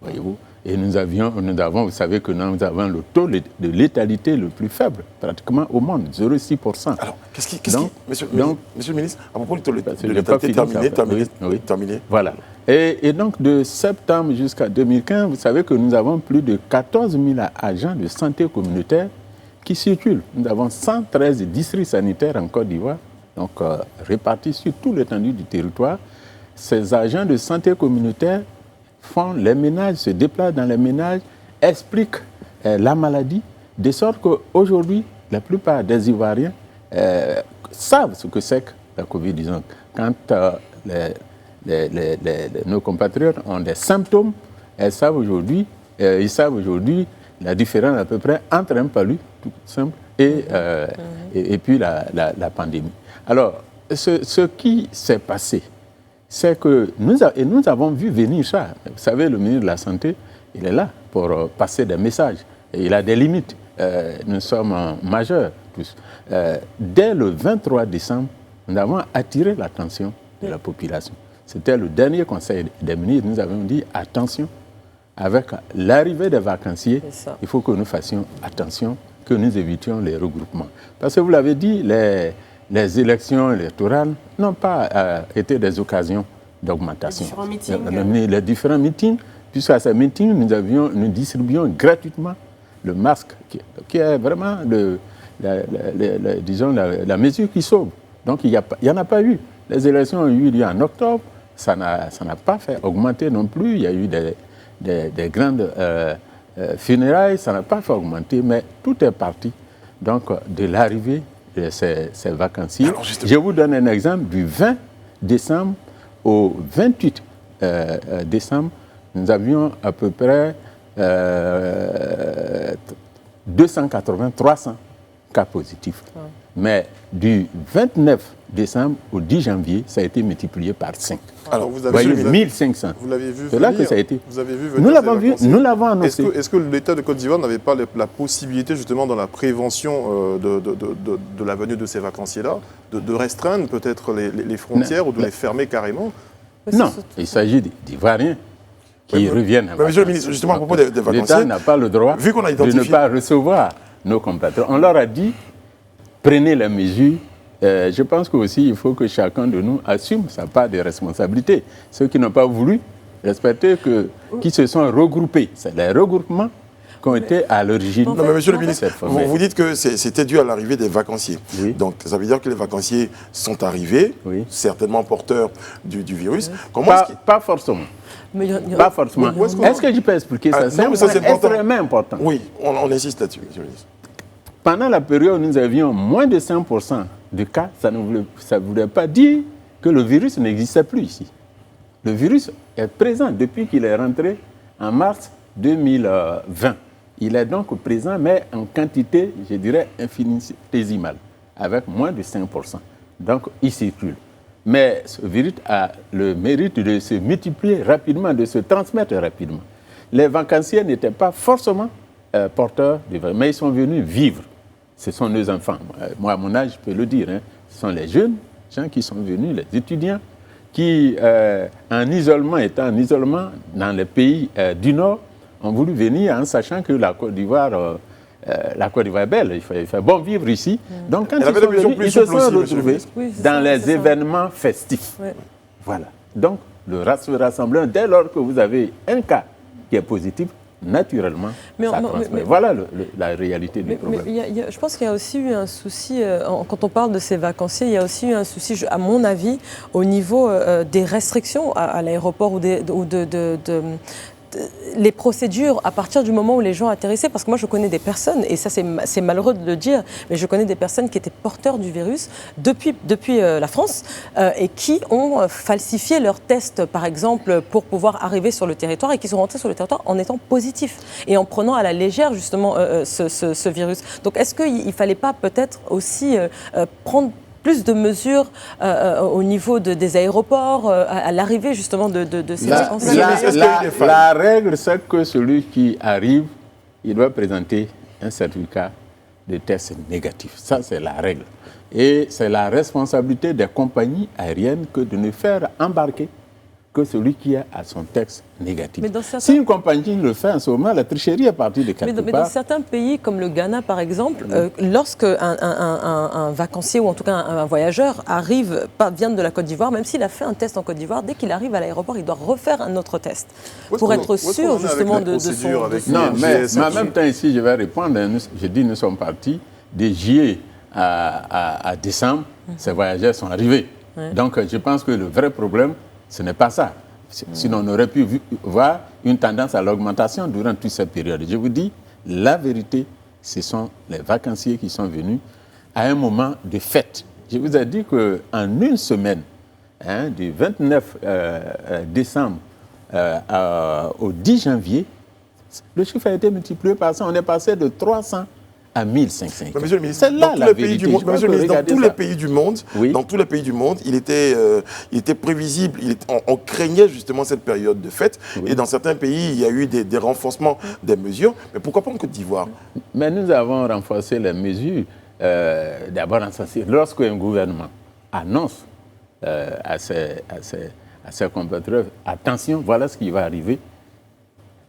Voyez-vous? Et nous avons, vous savez que nous avons le taux de létalité le plus faible, pratiquement au monde, 0,6%. Alors, monsieur le ministre, à propos du taux de létalité, terminé. Voilà. Et donc, de septembre jusqu'à 2015, vous savez que nous avons plus de 14 000 agents de santé communautaire qui circulent. Nous avons 113 districts sanitaires en Côte d'Ivoire, donc répartis sur tout l'étendue du territoire. Ces agents de santé communautaire font les ménages, se déplacent dans les ménages, expliquent la maladie, de sorte qu'aujourd'hui, la plupart des Ivoiriens savent ce que c'est que la Covid-19. Quand nos compatriotes ont des symptômes, ils savent aujourd'hui la différence à peu près entre un palu tout simple et puis la pandémie. Alors, ce qui s'est passé, c'est que nous avons vu venir ça. Vous savez, le ministre de la Santé, il est là pour passer des messages. Et il a des limites. Nous sommes majeurs tous. Dès le 23 décembre, nous avons attiré l'attention de la population. C'était le dernier conseil des ministres. Nous avons dit attention, avec l'arrivée des vacanciers, il faut que nous fassions attention, que nous évitions les regroupements. Parce que vous l'avez dit, les élections électorales n'ont pas été des occasions d'augmentation. Les différents meetings, puisqu'à ces meetings, nous distribuions gratuitement le masque, qui est vraiment la mesure qui sauve. Donc, il n'y en a pas eu. Les élections ont eu lieu en octobre, ça n'a pas fait augmenter non plus. Il y a eu des grandes funérailles, ça n'a pas fait augmenter, mais tout est parti donc, de l'arrivée de ces vacanciers. Je vous donne un exemple. Du 20 décembre au 28 décembre, nous avions à peu près 280-300 cas positifs. Mais du 29 décembre au 10 janvier, ça a été multiplié par 5. Alors, vous voyez, 1500. Vous l'avez vu C'est là que ça a été. Vous avez vu nous l'avons vu, nous l'avons annoncé. Est-ce que l'État de Côte d'Ivoire n'avait pas la possibilité, justement, dans la prévention de la venue de ces vacanciers-là, de restreindre peut-être les frontières ou de les fermer carrément? Non, il s'agit d'Ivoiriens qui reviennent. Monsieur le ministre, justement, à propos des vacanciers, l'État n'a pas le droit de ne pas recevoir nos compatriotes. On leur a dit, prenez la mesure. Je pense qu'aussi, il faut que chacun de nous assume sa part de responsabilité. Ceux qui n'ont pas voulu respecter, qui se sont regroupés. C'est les regroupements qui ont été à l'origine. Non, mais monsieur le ministre, vous dites que c'était dû à l'arrivée des vacanciers. Oui. Donc, ça veut dire que les vacanciers sont arrivés, certainement porteurs du virus. Pas forcément. Pas forcément. Est-ce que je peux expliquer ça? C'est extrêmement important. Oui, on insiste là-dessus, monsieur le ministre. Pendant la période où nous avions moins de 5% de cas, ça ne voulait pas dire que le virus n'existait plus ici. Le virus est présent depuis qu'il est rentré en mars 2020. Il est donc présent, mais en quantité, je dirais, infinitésimale, avec moins de 5%. Donc, il circule. Mais ce virus a le mérite de se multiplier rapidement, de se transmettre rapidement. Les vacanciers n'étaient pas forcément porteurs du virus, mais ils sont venus vivre. Ce sont nos enfants. Moi, à mon âge, je peux le dire. Ce sont les jeunes gens qui sont venus, les étudiants, qui, étant en isolement dans les pays du Nord, ont voulu venir en sachant que la Côte d'Ivoire est belle, il fait bon vivre ici. Donc, quand ils sont venus, ils se sont retrouvés dans les événements festifs. Oui. Voilà. Donc, le rassemblement, dès lors que vous avez un cas qui est positif, naturellement, ça transmet. Voilà la réalité du problème. Je pense qu'il y a aussi eu un souci, quand on parle de ces vacanciers, il y a aussi eu un souci, à mon avis, au niveau des restrictions à l'aéroport ou les procédures à partir du moment où les gens atterrissaient, parce que moi je connais des personnes, et ça c'est malheureux de le dire, mais je connais des personnes qui étaient porteurs du virus depuis la France et qui ont falsifié leurs tests, par exemple, pour pouvoir arriver sur le territoire, et qui sont rentrés sur le territoire en étant positifs et en prenant à la légère justement ce virus. Donc est-ce qu'il ne fallait pas peut-être aussi prendre plus de mesures au niveau des aéroports, à l'arrivée justement de ces vacanciers? La règle, c'est que celui qui arrive, il doit présenter un certificat de test négatif. Ça, c'est la règle. Et c'est la responsabilité des compagnies aériennes que de ne faire embarquer que celui qui a son test négatif. Si une compagnie le fait en ce moment, la tricherie est partie de quelque part. Mais dans certains pays, comme le Ghana par exemple, lorsque un vacancier ou en tout cas un voyageur vient de la Côte d'Ivoire, même s'il a fait un test en Côte d'Ivoire, dès qu'il arrive à l'aéroport, il doit refaire un autre test pour être sûr justement de son... Non, mais en même temps ici, je vais répondre. Je dis nous sommes partis de juillet à décembre, ces voyageurs sont arrivés. Donc je pense que le vrai problème, ce n'est pas ça. Sinon, on aurait pu voir une tendance à l'augmentation durant toute cette période. Je vous dis, la vérité, ce sont les vacanciers qui sont venus à un moment de fête. Je vous ai dit qu'en une semaine, du 29 décembre au 10 janvier, le chiffre a été multiplié par ça. On est passé de 300 à 1500. Monsieur le ministre, dans tous les pays du monde, dans tous les pays du monde, il était prévisible, on craignait justement cette période de fête. Oui. Et dans certains pays, il y a eu des renforcements des mesures. Mais pourquoi pas en Côte d'Ivoire? Mais nous avons renforcé les mesures. D'abord, lorsqu'un gouvernement annonce à ses compatriotes, attention, voilà ce qui va arriver,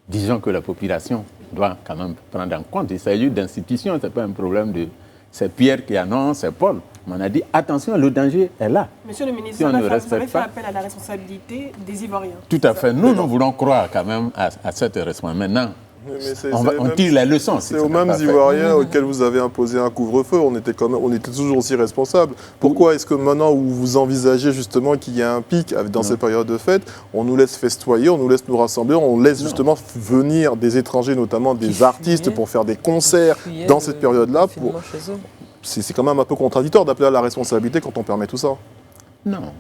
disons que la population doit quand même prendre en compte. Il s'agit d'institutions, ce n'est pas un problème de... C'est Pierre qui annonce, c'est Paul. Mais on a dit, attention, le danger est là. Monsieur le ministre, vous avez fait appel à la responsabilité des Ivoiriens. Tout à fait. Nous voulons croire quand même à cette responsabilité. Maintenant, on tire la leçon. C'est aux mêmes Ivoiriens auxquels vous avez imposé un couvre-feu. On était toujours aussi responsables. Pourquoi est-ce que maintenant où vous envisagez justement qu'il y a un pic dans ces périodes de fête, on nous laisse festoyer, on nous laisse nous rassembler, on laisse justement venir des étrangers, notamment des artistes, pour faire des concerts dans cette période-là? C'est quand même un peu contradictoire d'appeler à la responsabilité quand on permet tout ça. Non.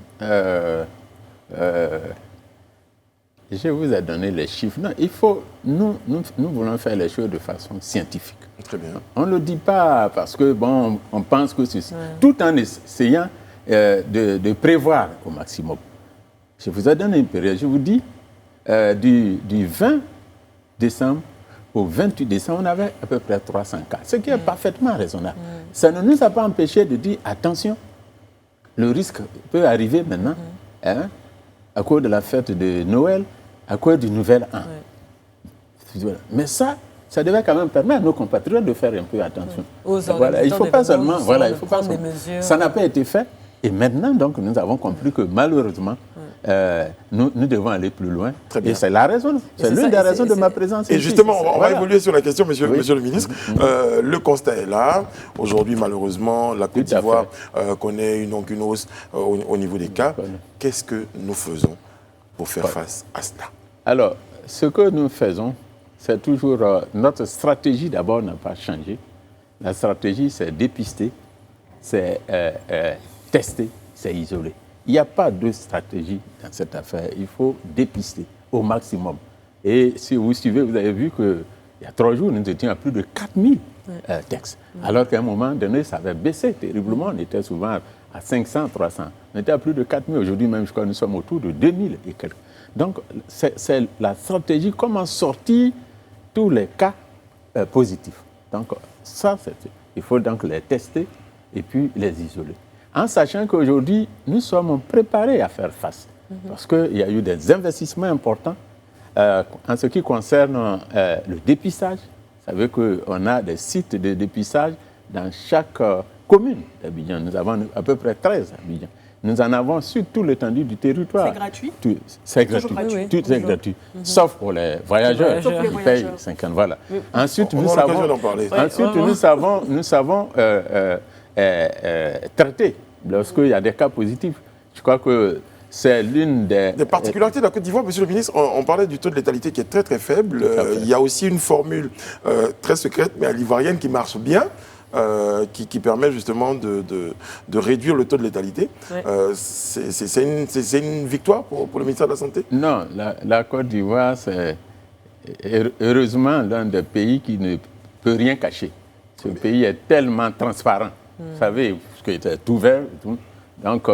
Je vous ai donné les chiffres. Non, il faut. Nous voulons faire les choses de façon scientifique. Très bien. On ne le dit pas parce que, bon, on pense que c'est... Tout en essayant de prévoir au maximum. Je vous ai donné une période. Je vous dis, du 20 décembre au 28 décembre, on avait à peu près 300 cas. Ce qui est parfaitement raisonnable. Ça ne nous a pas empêché de dire, attention, le risque peut arriver maintenant, à cause de la fête de Noël, à cause du nouvel an. Mais ça devait quand même permettre à nos compatriotes de faire un peu attention. Voilà, il ne faut pas seulement... Voilà, il faut pas seulement, ça n'a pas été fait. Et maintenant, donc, nous avons compris que malheureusement, nous devons aller plus loin. Et c'est la raison. C'est l'une des raisons de ma présence. Et justement, on va évoluer sur la question, monsieur le ministre. Le constat est là. Aujourd'hui, malheureusement, la Côte d'Ivoire connaît une hausse au niveau des cas. Qu'est-ce que nous faisons pour faire face à cela? Alors, ce que nous faisons, c'est toujours... notre stratégie, d'abord, n'a pas changé. La stratégie, c'est dépister, c'est tester, c'est isoler. Il n'y a pas de stratégie dans cette affaire. Il faut dépister au maximum. Et si vous suivez, vous avez vu qu'il y a 3 jours, nous étions à plus de 4000 textes. Alors qu'à un moment donné, ça avait baissé terriblement. On était souvent à 500, 300. On était à plus de 4000. Aujourd'hui même, je crois que nous sommes autour de 2000 et quelques. Donc, c'est la stratégie, comment sortir tous les cas positifs. Donc, il faut donc les tester et puis les isoler. En sachant qu'aujourd'hui, nous sommes préparés à faire face. Parce qu'il y a eu des investissements importants en ce qui concerne le dépistage. Vous savez qu'on a des sites de dépistage dans chaque commune d'Abidjan. Nous avons à peu près 13 à Abidjan. Nous en avons sur tout l'étendue du territoire. C'est gratuit? C'est gratuit. Tout est gratuit. Sauf pour les voyageurs qui payent 50. Voilà. Ensuite, nous savons traiter lorsqu'il y a des cas positifs. Je crois que c'est l'une des particularités de la Côte d'Ivoire, monsieur le ministre. On parlait du taux de létalité qui est très très faible. Il y a aussi une formule très secrète, mais à l'ivoirienne qui marche bien. Qui permet justement de réduire le taux de létalité. C'est une victoire pour le ministère de la Santé? Non, la Côte d'Ivoire, c'est heureusement l'un des pays qui ne peut rien cacher. Ce pays est tellement transparent. Vous savez, parce qu'il est ouvert. Donc,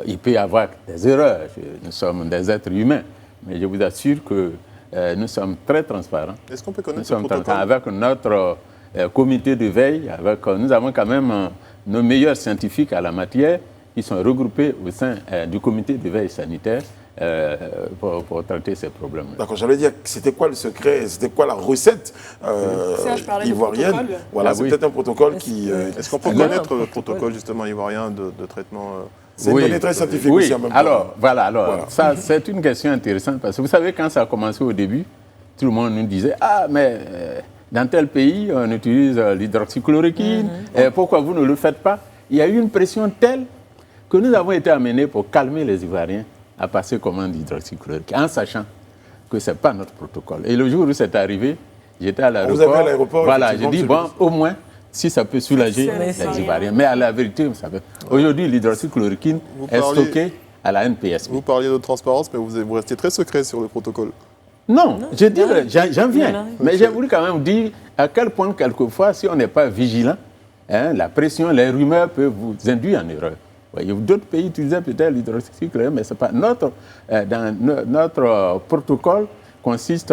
il peut y avoir des erreurs. Nous sommes des êtres humains. Mais je vous assure que nous sommes très transparents. Est-ce qu'on peut connaître le protocole? Avec notre... comité de veille, nous avons quand même nos meilleurs scientifiques à la matière qui sont regroupés au sein du comité de veille sanitaire pour traiter ces problèmes. D'accord, j'allais dire, c'était quoi le secret, c'était quoi la recette ivoirienne? Voilà, c'est peut-être un protocole qui... Est-ce qu'on peut connaître le protocole justement ivoirien de traitement C'est une donnée très scientifique aussi en même temps. Alors, ça c'est une question intéressante parce que vous savez, quand ça a commencé au début, tout le monde nous disait « Ah, mais... dans tel pays, on utilise l'hydroxychloroquine. Pourquoi vous ne le faites pas? Il y a eu une pression telle que nous avons été amenés pour calmer les Ivoiriens à passer commande d'hydroxychloroquine, en sachant que ce n'est pas notre protocole. Et le jour où c'est arrivé, J'étais à l'aéroport. Vous avez à l'aéroport, Voilà, j'ai dit, effectivement, bon, au moins, si ça peut soulager les Ivoiriens. Mais à la vérité, ça peut. Aujourd'hui, l'hydroxychloroquine est stockée à la NPSP. Vous parliez de transparence, mais vous restez très secret sur le protocole. Non, je dis, j'en viens. arrive. Mais j'ai voulu quand même dire à quel point, quelquefois, si on n'est pas vigilant, la pression, les rumeurs peuvent vous induire en erreur. D'autres pays utilisaient peut-être l'hydroxychloroquine, mais c'est pas notre. Notre protocole consiste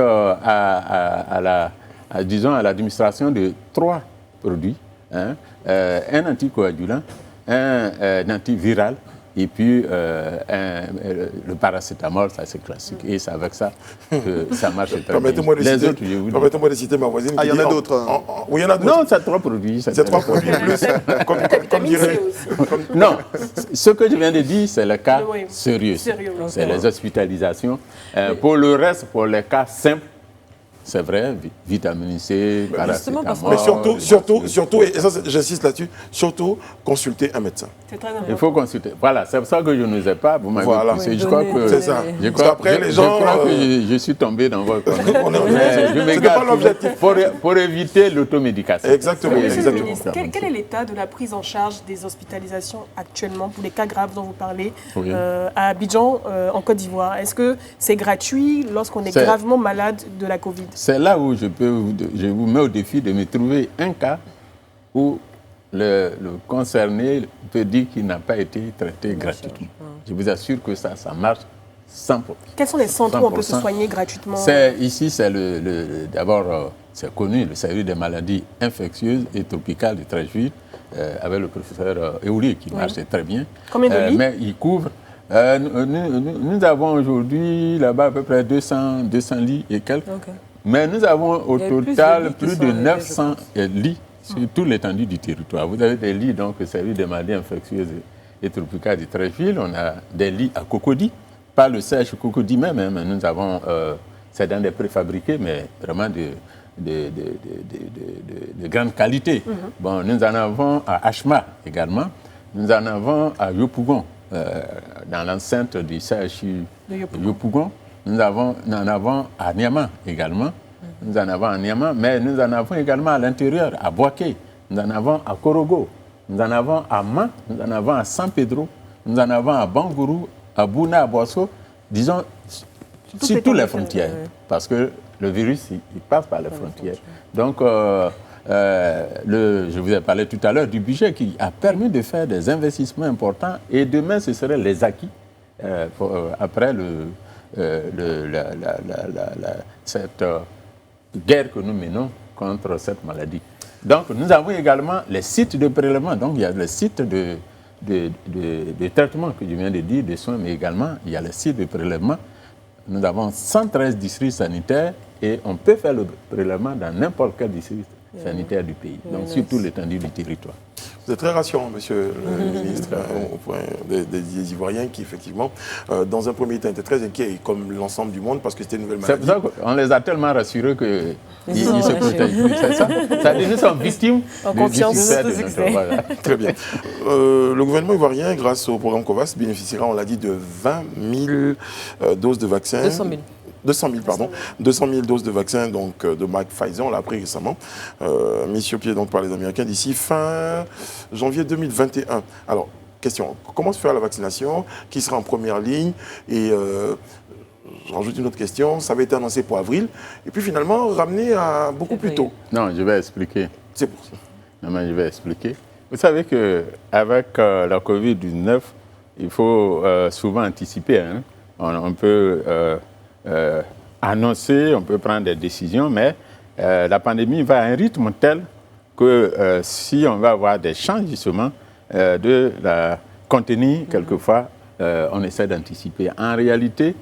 disons, à l'administration de 3 produits, un anticoagulant, un antiviral, et puis le paracétamol, ça c'est classique. Et c'est avec ça que ça marche très bien. Permettez-moi de citer ma voisine. Ah, il y en a d'autres. Oui, il y en a d'autres. Non, c'est 3 produits. C'est 3 produits plus. Comme dirait. Non, ce que je viens de dire, c'est le cas Oui. sérieux. Sérieux. C'est les hospitalisations. Pour le reste, pour les cas simples, c'est vrai, vitamine C, justement, parce que- paracétamol. Mais surtout, et ça j'insiste là-dessus, surtout consulter un médecin. C'est très important. Il faut consulter. Voilà, c'est pour ça que je n'osais pas. Vous m'avez Voilà. poussé. Oui, Je crois donner- que. C'est ça. Je Parce crois, qu'après, les je gens, crois que je suis tombé dans votre. Mais je Ce n'est m'égare pas l'objectif. pour éviter l'automédication. Exactement. Oui, Monsieur le exactement. ministre, quel est l'état de la prise en charge des hospitalisations actuellement pour les cas graves dont vous parlez Oui. à Abidjan, en Côte d'Ivoire? Est-ce que c'est gratuit lorsqu'on est C'est- gravement malade de la Covid? C'est là où je vous mets au défi de me trouver un cas où le concerné peut dire qu'il n'a pas été traité gratuitement. Je vous assure que ça marche 100%. Quels sont les centres où on peut se 100%. soigner gratuitement? Ici, c'est d'abord, c'est connu, le service des maladies infectieuses et tropicales de Treichville, avec le professeur Eouli, qui marche très bien. Combien de lits? Mais il couvre. Nous avons aujourd'hui là-bas à peu près 200 lits et quelques. Ok. Mais nous avons au Il y a plus de total lits qui plus sont de arrivés, 900 lits sur toute l'étendue du territoire. Vous avez des lits, donc, au service des maladies infectieuses et tropicales de Treichville. On a des lits à Cocody, pas le siège Cocody même, hein, mais nous avons, c'est dans des préfabriqués, mais vraiment de grande qualité. Bon, nous en avons à Ashma également. Nous en avons à Yopougon, dans l'enceinte du CHU De Yopougon. Yopougon. Nous en avons à Niama également. Nous en avons à Niama, mais nous en avons également à l'intérieur, à Boaké. Nous en avons à Korogo. Nous en avons à Man. Nous en avons à San Pedro. Nous en avons à Bangourou, à Bouna, à Boasso. Disons, sur toutes les frontières. Parce que le virus, il passe par les frontières. Donc, je vous ai parlé tout à l'heure du budget qui a permis de faire des investissements importants. Et demain, ce seraient les acquis après cette guerre que nous menons contre cette maladie. Donc, nous avons également les sites de prélèvement. Donc, il y a le site de traitement que je viens de dire, de soins, mais également, il y a le site de prélèvement. Nous avons 113 districts sanitaires et on peut faire le prélèvement dans n'importe quel district sanitaire du pays, donc sur tout l'étendue du territoire. Vous êtes très rassurant, monsieur le ministre, au point des Ivoiriens qui, effectivement, dans un premier temps, étaient très inquiets, comme l'ensemble du monde, parce que c'était une nouvelle C'est maladie. pour ça qu'on les a tellement rassurés qu'ils Ils sont se rassurés. protègent plus. C'est ça. C'est-à-dire nous sommes victimes En du confiance. succès De de notre notre... succès. Voilà. Très bien. Le gouvernement ivoirien, grâce au programme COVAS, bénéficiera, on l'a dit, de 20 000 doses de vaccins. 200 000. 200 000, pardon. 200 000 doses de vaccins donc, de marque Pfizer, on l'a appris récemment, mis sur pied donc, par les Américains d'ici fin janvier 2021. Alors, question, comment se fera la vaccination? Qui sera en première ligne? Et je rajoute une autre question, ça avait été annoncé pour avril, et puis finalement ramené à beaucoup plus tôt. Non, je vais expliquer. C'est pour ça. Non, mais je vais expliquer. Vous savez qu'avec la COVID-19, il faut souvent anticiper. Hein. On peut annoncer, on peut prendre des décisions, mais la pandémie va à un rythme tel que si on va avoir des changements de la contenir, quelquefois, on essaie d'anticiper. En réalité,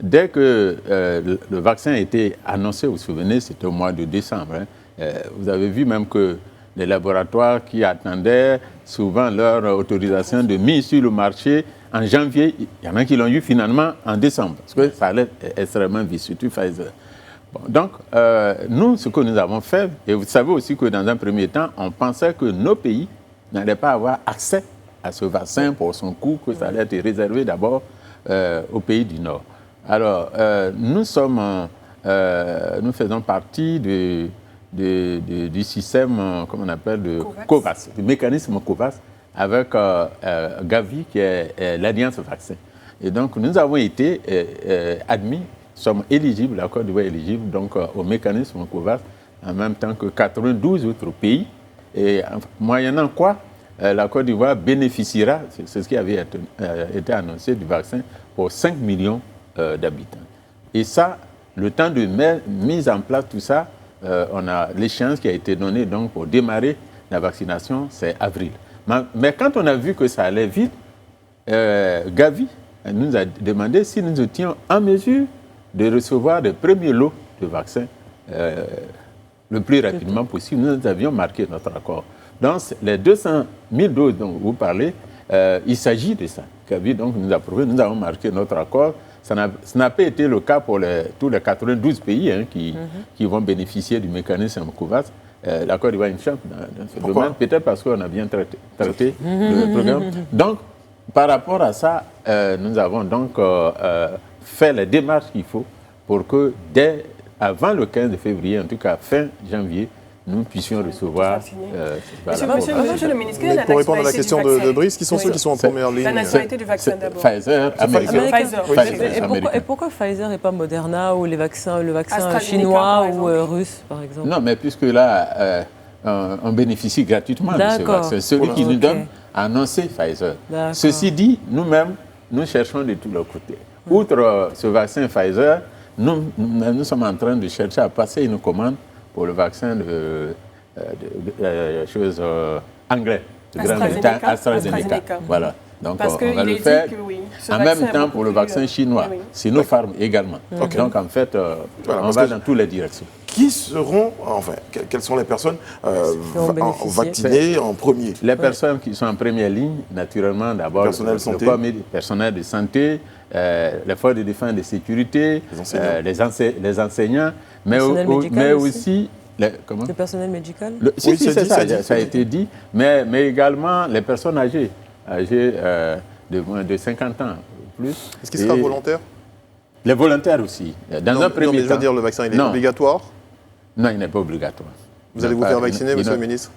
dès que le vaccin a été annoncé, vous vous souvenez, c'était au mois de décembre, hein, vous avez vu même que les laboratoires qui attendaient souvent leur autorisation de mise sur le marché en janvier, il y en a qui l'ont eu finalement en décembre, parce que ça allait extrêmement vite, surtout Pfizer. Bon, donc, nous, ce que nous avons fait, et vous savez aussi que dans un premier temps, on pensait que nos pays n'allaient pas avoir accès à ce vaccin pour son coût, que ça allait être réservé d'abord aux pays du Nord. Alors, nous sommes nous faisons partie du système, comment on appelle, de COVAX, du mécanisme COVAX, avec Gavi, qui est l'Alliance Vaccin. Et donc, nous avons été admis, sommes éligibles, la Côte d'Ivoire est éligible donc, au mécanisme COVAX, en même temps que 92 autres pays. Et moyennant quoi, la Côte d'Ivoire bénéficiera, c'est ce qui avait été annoncé, du vaccin pour 5 millions d'habitants. Et ça, le temps de mise en place, tout ça, on a l'échéance qui a été donnée donc, pour démarrer la vaccination, c'est avril. Mais quand on a vu que ça allait vite, Gavi nous a demandé si nous étions en mesure de recevoir les premiers lots de vaccins le plus rapidement possible. Nous avions marqué notre accord. Donc, les 200 000 doses dont vous parlez, il s'agit de ça. Gavi donc, nous a approuvé, nous avons marqué notre accord. Ça n'a pas été le cas pour tous les 92 pays qui vont bénéficier du mécanisme COVAX. La Côte d'Ivoire est une chance dans ce domaine, peut-être parce qu'on a bien traité le programme. Donc, par rapport à ça, nous avons donc fait les démarches qu'il faut pour que avant le 15 février, en tout cas fin janvier, nous puissions recevoir... Monsieur le ministre, quelle est la pour répondre à la nationalité question du vaccin? de Brice, qui sont ceux qui sont en première ligne? La nationalité du vaccin d'abord. Pfizer, américain. Et pourquoi Pfizer et pas Moderna ou le vaccin chinois ou russe, par exemple? Non, mais puisque là, on bénéficie gratuitement de ce vaccin. Celui qui nous donne a annoncé Pfizer. Ceci dit, nous-mêmes, nous cherchons de tous les côtés. Outre ce vaccin Pfizer, nous sommes en train de chercher à passer une commande pour le vaccin de choses anglais, AstraZeneca. Voilà. Donc, on va le faire en même temps pour le vaccin chinois, Sinopharm également. Donc, en fait, on va dans toutes les directions. Qui seront, enfin, quelles sont les personnes vaccinées en premier? Les personnes qui sont en première ligne, naturellement, d'abord, le personnel de santé, les forces de défense et de sécurité, les enseignants, mais aussi... Le personnel médical? Si, c'est ça, ça a été dit, mais également les personnes âgées de moins de 50 ans plus. Est-ce qu'il sera volontaire? Les volontaires aussi. Dans un premier temps. Je veux dire, le vaccin, il est obligatoire? Non, il n'est pas obligatoire. Vous allez vous faire vacciner, monsieur le ministre?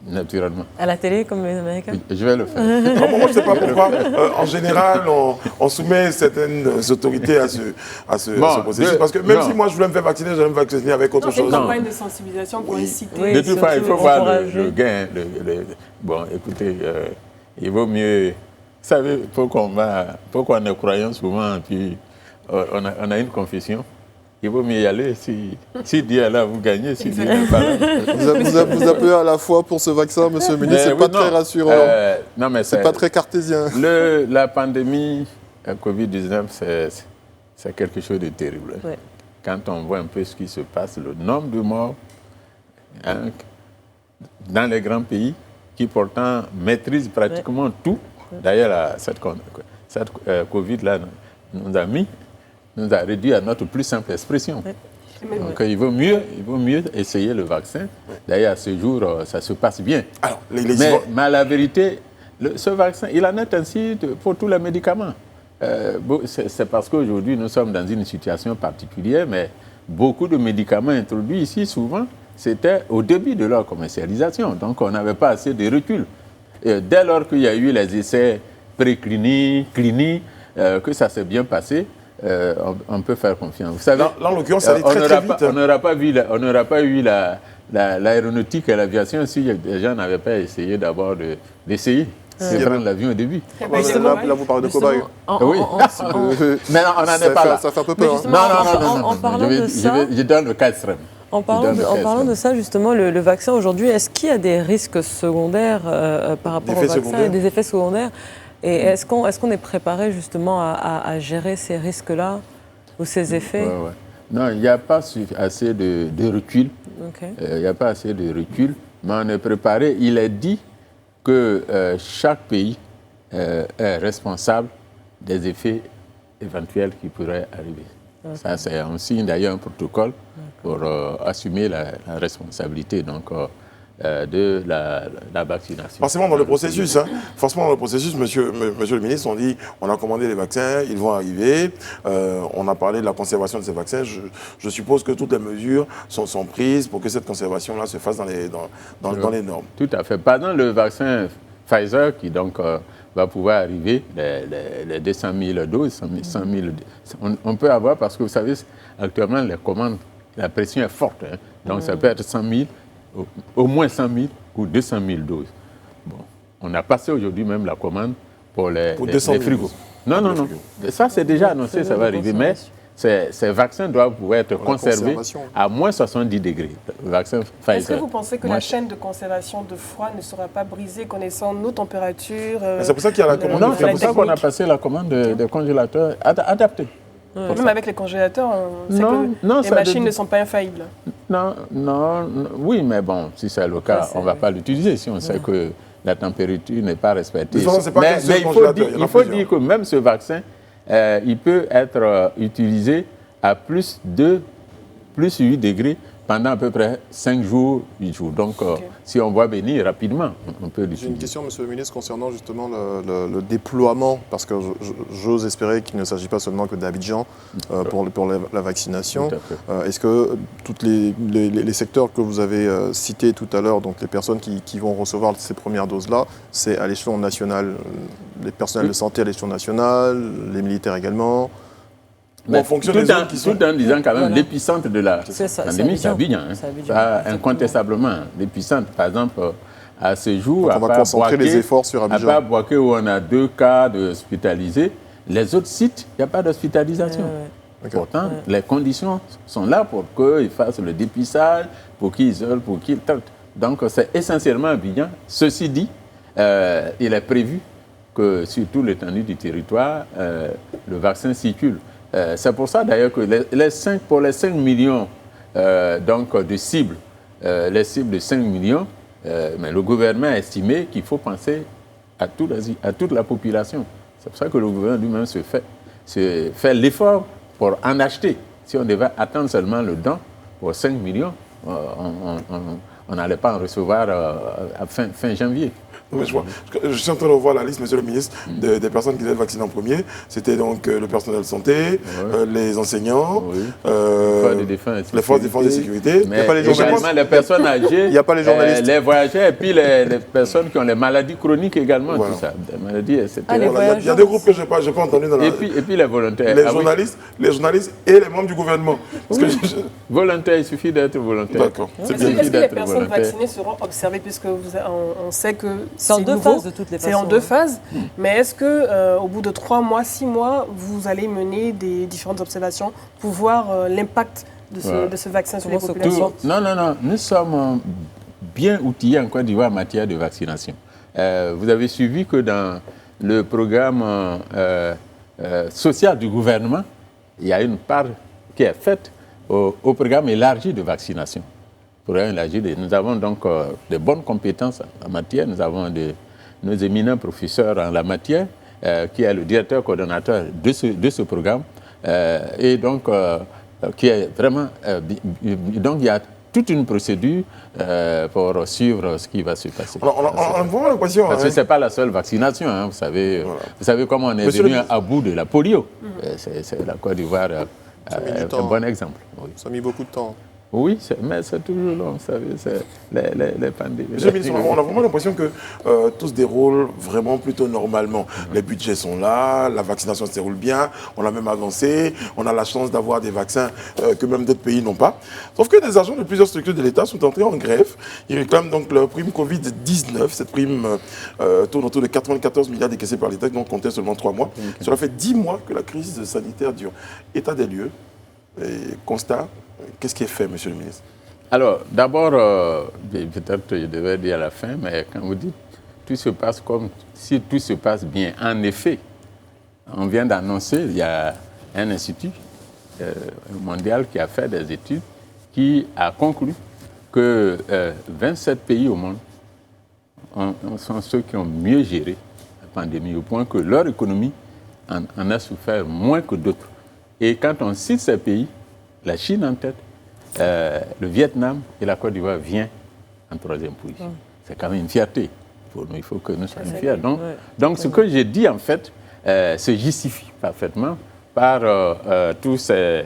Naturellement. À la télé, comme les Américains? Oui, je vais le faire. Moi, je ne sais pas pourquoi. En général, on soumet certaines autorités à ce processus. Parce que même si moi, je voulais me faire vacciner, je vais me vacciner avec autre chose. C'est une campagne de sensibilisation pour inciter. De toute façon, il faut voir le gain. Bon, écoutez, il vaut mieux... Vous savez, pourquoi on est croyant souvent, puis on a une confession. Il vaut mieux y aller. Si Dieu est là, vous gagnez. Si Dieu n'est pas là. Vous appelez à la fois pour ce vaccin, monsieur le ministre. C'est pas très rassurant. Non, mais c'est pas très cartésien. La pandémie Covid-19, c'est quelque chose de terrible. Ouais. Quand on voit un peu ce qui se passe, le nombre de morts dans les grands pays qui pourtant maîtrisent pratiquement tout. D'ailleurs, cette Covid-là nous a réduit à notre plus simple expression. Donc il vaut mieux essayer le vaccin. D'ailleurs, à ce jour, ça se passe bien. Alors, mais la vérité, ce vaccin, il en est ainsi pour tous les médicaments. C'est parce qu'aujourd'hui, nous sommes dans une situation particulière, mais beaucoup de médicaments introduits ici, souvent, c'était au début de leur commercialisation. Donc, on n'avait pas assez de recul. Et dès lors qu'il y a eu les essais précliniques, cliniques, que ça s'est bien passé, on peut faire confiance. Vous savez, là, en l'occurrence, ça allait très vite. On n'aura pas eu l'aéronautique et l'aviation si les gens n'avaient pas essayé d'abord d'essayer de prendre l'avion au début. Là, vous parlez de cobaye. Oui. Mais non, on n'en est pas là. Ça fait un peu peur. En parlant de ça... Je donne le cas extrême. En parlant de ça, justement, le vaccin aujourd'hui, est-ce qu'il y a des risques secondaires par rapport au vaccin et des effets secondaires? Et est-ce qu'on est préparé justement à gérer ces risques-là ou ces effets? Non, il n'y a pas assez de recul. Il n'y a pas assez de recul, mais on est préparé. Il est dit que chaque pays est responsable des effets éventuels qui pourraient arriver. Ça, c'est un signe, d'ailleurs, un protocole pour assumer la responsabilité. Donc, de la vaccination. Forcément dans le processus, hein. Forcément dans le processus, monsieur le ministre, on dit on a commandé les vaccins, ils vont arriver, on a parlé de la conservation de ces vaccins. Je suppose que toutes les mesures sont prises pour que cette conservation-là se fasse dans les normes. Tout à fait. Par exemple, le vaccin Pfizer qui donc va pouvoir arriver, les 200 000 doses, 100 000, on peut avoir parce que vous savez, actuellement les commandes, la pression est forte, hein. Donc ça peut être 100 000, au moins 100 000 ou 200 000 doses. Bon, on a passé aujourd'hui même la commande pour les frigos. Non. Ça, c'est déjà annoncé, ça va arriver. Mais ces vaccins doivent pouvoir être conservés à moins 70 degrés. Le vaccin Pfizer. Est-ce que vous pensez que la chaîne de conservation de froid ne sera pas brisée connaissant nos températures C'est pour ça qu'il y a la commande. Non, c'est pour ça qu'on a passé la commande de congélateurs adaptés. Même avec les congélateurs, on sait que les machines ne sont pas infaillibles. Oui, mais bon, si c'est le cas, on ne va pas l'utiliser si on sait que la température n'est pas respectée. Mais il faut dire que même ce vaccin, il peut être utilisé à plus 8 degrés pendant à peu près 5 jours, 8 jours. Donc, si on voit venir rapidement, on peut l'utiliser. J'ai une question, Monsieur le Ministre, concernant justement le déploiement, parce que j'ose espérer qu'il ne s'agit pas seulement que d'Abidjan pour la vaccination. Est-ce que tous les secteurs que vous avez cités tout à l'heure, donc les personnes qui vont recevoir ces premières doses-là, c'est à l'échelon national, les personnels de santé à l'échelon national, les militaires également? Mais tout en disant quand même l'épicentre de la pandémie, c'est Abidjan. Incontestablement. L'épicentre, par exemple, à ce jour, on va concentrer les efforts sur Abidjan. À part Boaké où on a 2 cas d'hospitalisés, les autres sites, il n'y a pas d'hospitalisation. Pourtant, les conditions sont là pour qu'ils fassent le dépistage, pour qu'ils isolent, pour qu'ils traitent. Donc, c'est essentiellement Abidjan. Ceci dit, il est prévu que sur tout l'étendue du territoire, le vaccin circule. C'est pour ça d'ailleurs que pour les 5 millions de cibles, les cibles de 5 millions, mais le gouvernement a estimé qu'il faut penser à toute la population. C'est pour ça que le gouvernement lui-même fait l'effort pour en acheter. Si on devait attendre seulement le don pour 5 millions, on n'allait pas en recevoir à fin janvier. Non, mais je suis en train de revoir la liste, monsieur le ministre, des personnes qui devaient être vaccinées en premier. C'était donc le personnel de santé, les enseignants, les forces de défense et de sécurité. Mais également les personnes âgées, il n'y a pas les journalistes, les voyageurs et puis les personnes qui ont les maladies chroniques également. Voilà. Tout ça, des maladies, etc. Il y a des groupes que je n'ai pas entendu dans la... Et puis les volontaires. Les journalistes et les membres du gouvernement. Volontaires, il suffit d'être volontaire. D'accord. Est-ce que les personnes vaccinées seront observées puisque on sait que c'est en deux phases de toutes les façons. C'est en 2 phases. Mais est-ce qu'au bout de 3 mois, 6 mois, vous allez mener des différentes observations pour voir l'impact de ce vaccin sur les populations? Non. Nous sommes bien outillés en Côte d'Ivoire en matière de vaccination. Vous avez suivi que dans le programme social du gouvernement, il y a une part qui est faite au programme élargi de vaccination. Nous avons donc de bonnes compétences en matière. Nous avons nos éminents professeurs en la matière, qui est le directeur coordonnateur de ce programme. Et donc, qui est vraiment... donc, il y a toute une procédure pour suivre ce qui va se passer. On a vraiment l'impression... Parce que ce n'est pas la seule vaccination. Hein, vous savez comment on est venu à bout de la polio. C'est la Côte d'Ivoire un bon exemple. Oui. Ça a mis beaucoup de temps. Oui, mais c'est toujours long, vous savez, c'est les pandémies. Monsieur le ministre, on a vraiment l'impression que tout se déroule vraiment plutôt normalement. Les budgets sont là, la vaccination se déroule bien, on a même avancé, on a la chance d'avoir des vaccins que même d'autres pays n'ont pas. Sauf que des agents de plusieurs structures de l'État sont entrés en grève. Ils réclament donc leur prime Covid-19. Cette prime tourne autour de 94 milliards décaissés par l'État, donc comptait seulement 3 mois. Cela fait 10 mois que la crise sanitaire dure. État des lieux, et constat. Qu'est-ce qui est fait, monsieur le ministre? Alors, d'abord, peut-être je devais dire à la fin, mais quand vous dites tout se passe comme si tout se passe bien, en effet, on vient d'annoncer, il y a un institut mondial qui a fait des études qui a conclu que 27 pays au monde sont ceux qui ont mieux géré la pandémie, au point que leur économie en a souffert moins que d'autres. Et quand on cite ces pays, la Chine en tête, le Vietnam et la Côte d'Ivoire viennent en troisième position. C'est quand même une fierté pour nous. Il faut que nous soyons fiers. Donc ce que j'ai dit, en fait, se justifie parfaitement par ce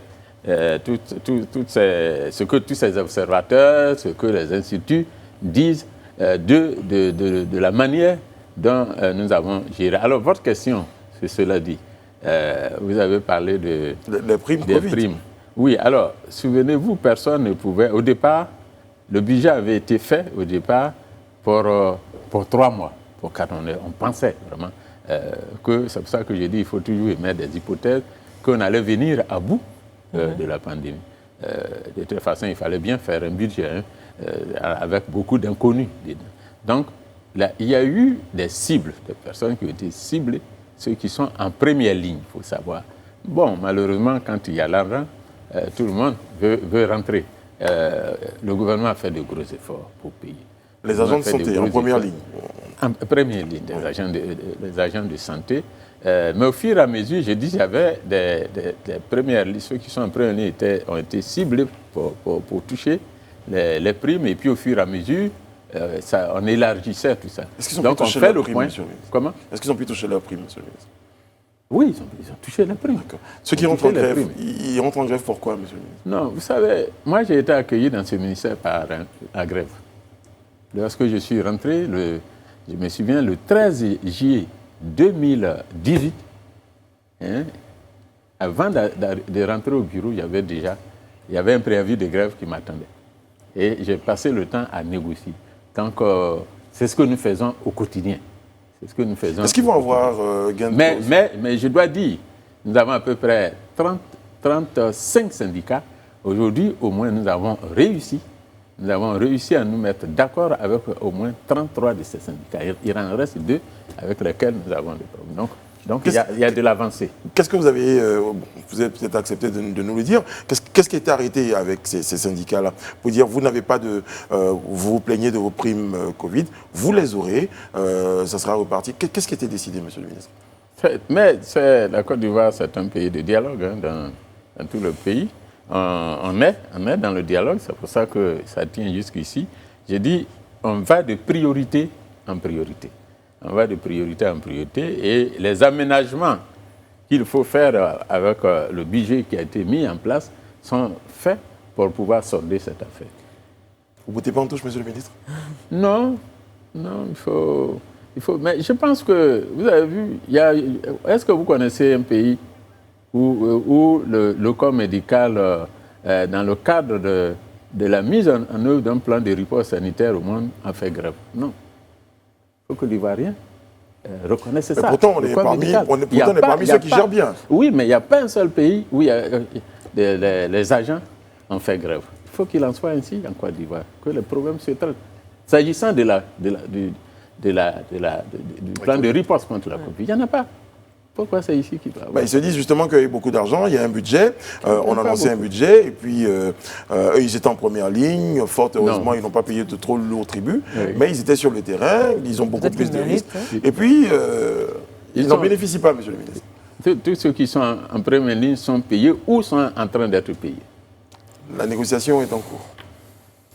que tous ces observateurs, ce que les instituts disent de la manière dont nous avons géré. Alors, votre question, c'est cela dit. Vous avez parlé des primes. Oui, alors, souvenez-vous, personne ne pouvait... Au départ, le budget avait été fait, au départ, pour 3 mois, pour 4 mois. On pensait vraiment que... C'est pour ça que j'ai dit qu'il faut toujours émettre des hypothèses, qu'on allait venir à bout de la pandémie. De toute façon, il fallait bien faire un budget avec beaucoup d'inconnus. Donc, là, il y a eu des cibles, des personnes qui ont été ciblées, ceux qui sont en première ligne, il faut savoir. Bon, malheureusement, quand il y a l'argent, tout le monde veut rentrer. Le gouvernement a fait de gros efforts pour payer. Les agents de santé, en première ligne. En première ligne, les agents de santé. Mais au fur et à mesure, je dis, il y avait des premières lignes, ceux qui sont en première ligne ont été ciblés pour toucher les primes, et puis au fur et à mesure, on élargissait tout ça. Est-ce qu'ils ont pu toucher leurs primes, monsieur le ministre? Comment? Est-ce qu'ils ont pu toucher leurs primes, monsieur le ministre? Oui, ils ont touché les primes. Ceux qui rentrent en grève, ils rentrent en grève pourquoi, monsieur le ministre? Non, vous savez, moi j'ai été accueilli dans ce ministère par la grève. Lorsque je suis rentré, je me souviens, le 13 juillet 2018, avant de rentrer au bureau, il y avait un préavis de grève qui m'attendait. Et j'ai passé le temps à négocier. Donc, c'est ce que nous faisons au quotidien. C'est ce que nous faisons. Est-ce qu'ils vont avoir gain de cause? Mais je dois dire, nous avons à peu près 35 syndicats. Aujourd'hui, au moins, nous avons réussi. Nous avons réussi à nous mettre d'accord avec au moins 33 de ces syndicats. Il en reste 2 avec lesquels nous avons des problèmes. Donc il y a de l'avancée. Qu'est-ce que vous avez peut-être accepté de nous le dire. Qu'est-ce qui a été arrêté avec ces syndicats-là? Pour dire, vous n'avez pas de... vous vous plaignez de vos primes Covid, vous les aurez, ça sera reparti. Qu'est-ce qui a été décidé, monsieur le ministre? Mais la Côte d'Ivoire, c'est un pays de dialogue dans tout le pays. On est dans le dialogue, c'est pour ça que ça tient jusqu'ici. J'ai dit, on va de priorité en priorité. On va de priorité en priorité et les aménagements qu'il faut faire avec le budget qui a été mis en place sont faits pour pouvoir solder cette affaire. Vous ne bottez pas en touche, monsieur le ministre? Non, il faut... Mais je pense que, vous avez vu, est-ce que vous connaissez un pays où le corps médical, dans le cadre de la mise en œuvre d'un plan de riposte sanitaire au monde, a fait grève? Non. Il faut que l'Ivoirien reconnaisse ça. Pourtant, on est parmi ceux qui gèrent bien. Oui, mais il n'y a pas un seul pays où les agents ont fait grève. Il faut qu'il en soit ainsi en Côte d'Ivoire, que le problème se traite. S'agissant du plan de riposte contre la Covid, il n'y en a pas. Pourquoi c'est ici qu'il doit avoir? Ils se disent justement qu'il y a eu beaucoup d'argent, il y a un budget, on a annoncé un budget, et puis eux, ils étaient en première ligne, fort heureusement, ils n'ont pas payé de trop lourds tributs, mais ils étaient sur le terrain, ils ont beaucoup plus de risques, et puis ils n'en bénéficient pas, monsieur le ministre. Tous ceux qui sont en première ligne sont payés ou sont en train d'être payés. La négociation est en cours.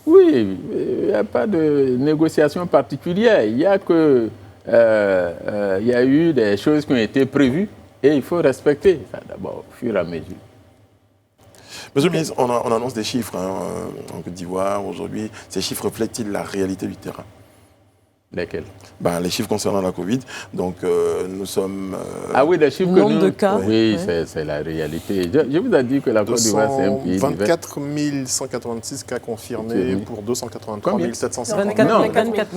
Oui, il n'y a pas de négociation particulière, il y a que... il y a eu des choses qui ont été prévues et il faut respecter ça d'abord, au fur et à mesure. Monsieur le ministre, on annonce des chiffres en Côte d'Ivoire aujourd'hui. Ces chiffres reflètent-ils la réalité du terrain? Lesquels? Les chiffres concernant la Covid. Donc, nous sommes... Ah oui, les chiffres nombre de cas. Oui, c'est la réalité. Je vous ai dit que la Côte d'Ivoire, c'est un pays... 24 186 cas confirmés pour 283 750. Non, 24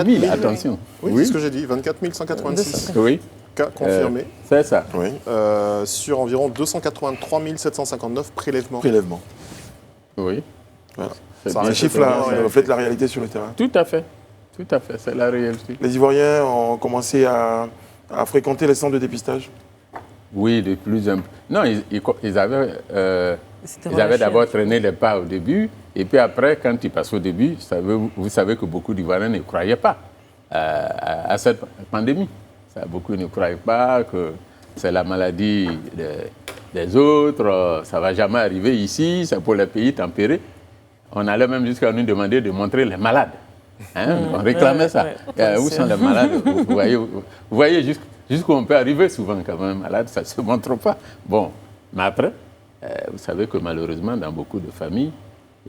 000, attention. Oui, c'est ce que j'ai dit, 24 186 cas confirmés. C'est ça. Oui. Sur environ 283 759 prélèvements. Oui. Voilà. Ça ces chiffres-là reflètent la réalité sur le terrain. Tout à fait. Tout à fait, c'est la réalité. Les Ivoiriens ont commencé à fréquenter les centres de dépistage? Oui, de plus en plus. Non, ils avaient d'abord traîné les pas au début, et puis après, quand ils passaient au début, vous savez que beaucoup d'Ivoiriens ne croyaient pas à cette pandémie. Beaucoup ne croyaient pas que c'est la maladie des autres, ça ne va jamais arriver ici, c'est pour les pays tempérés. On allait même jusqu'à nous demander de montrer les malades. Hein, on réclamait ça. Où sont les malades? Vous voyez jusqu'où on peut arriver souvent quand même. Malade, ça ne se montre pas. Bon, mais après, vous savez que malheureusement, dans beaucoup de familles,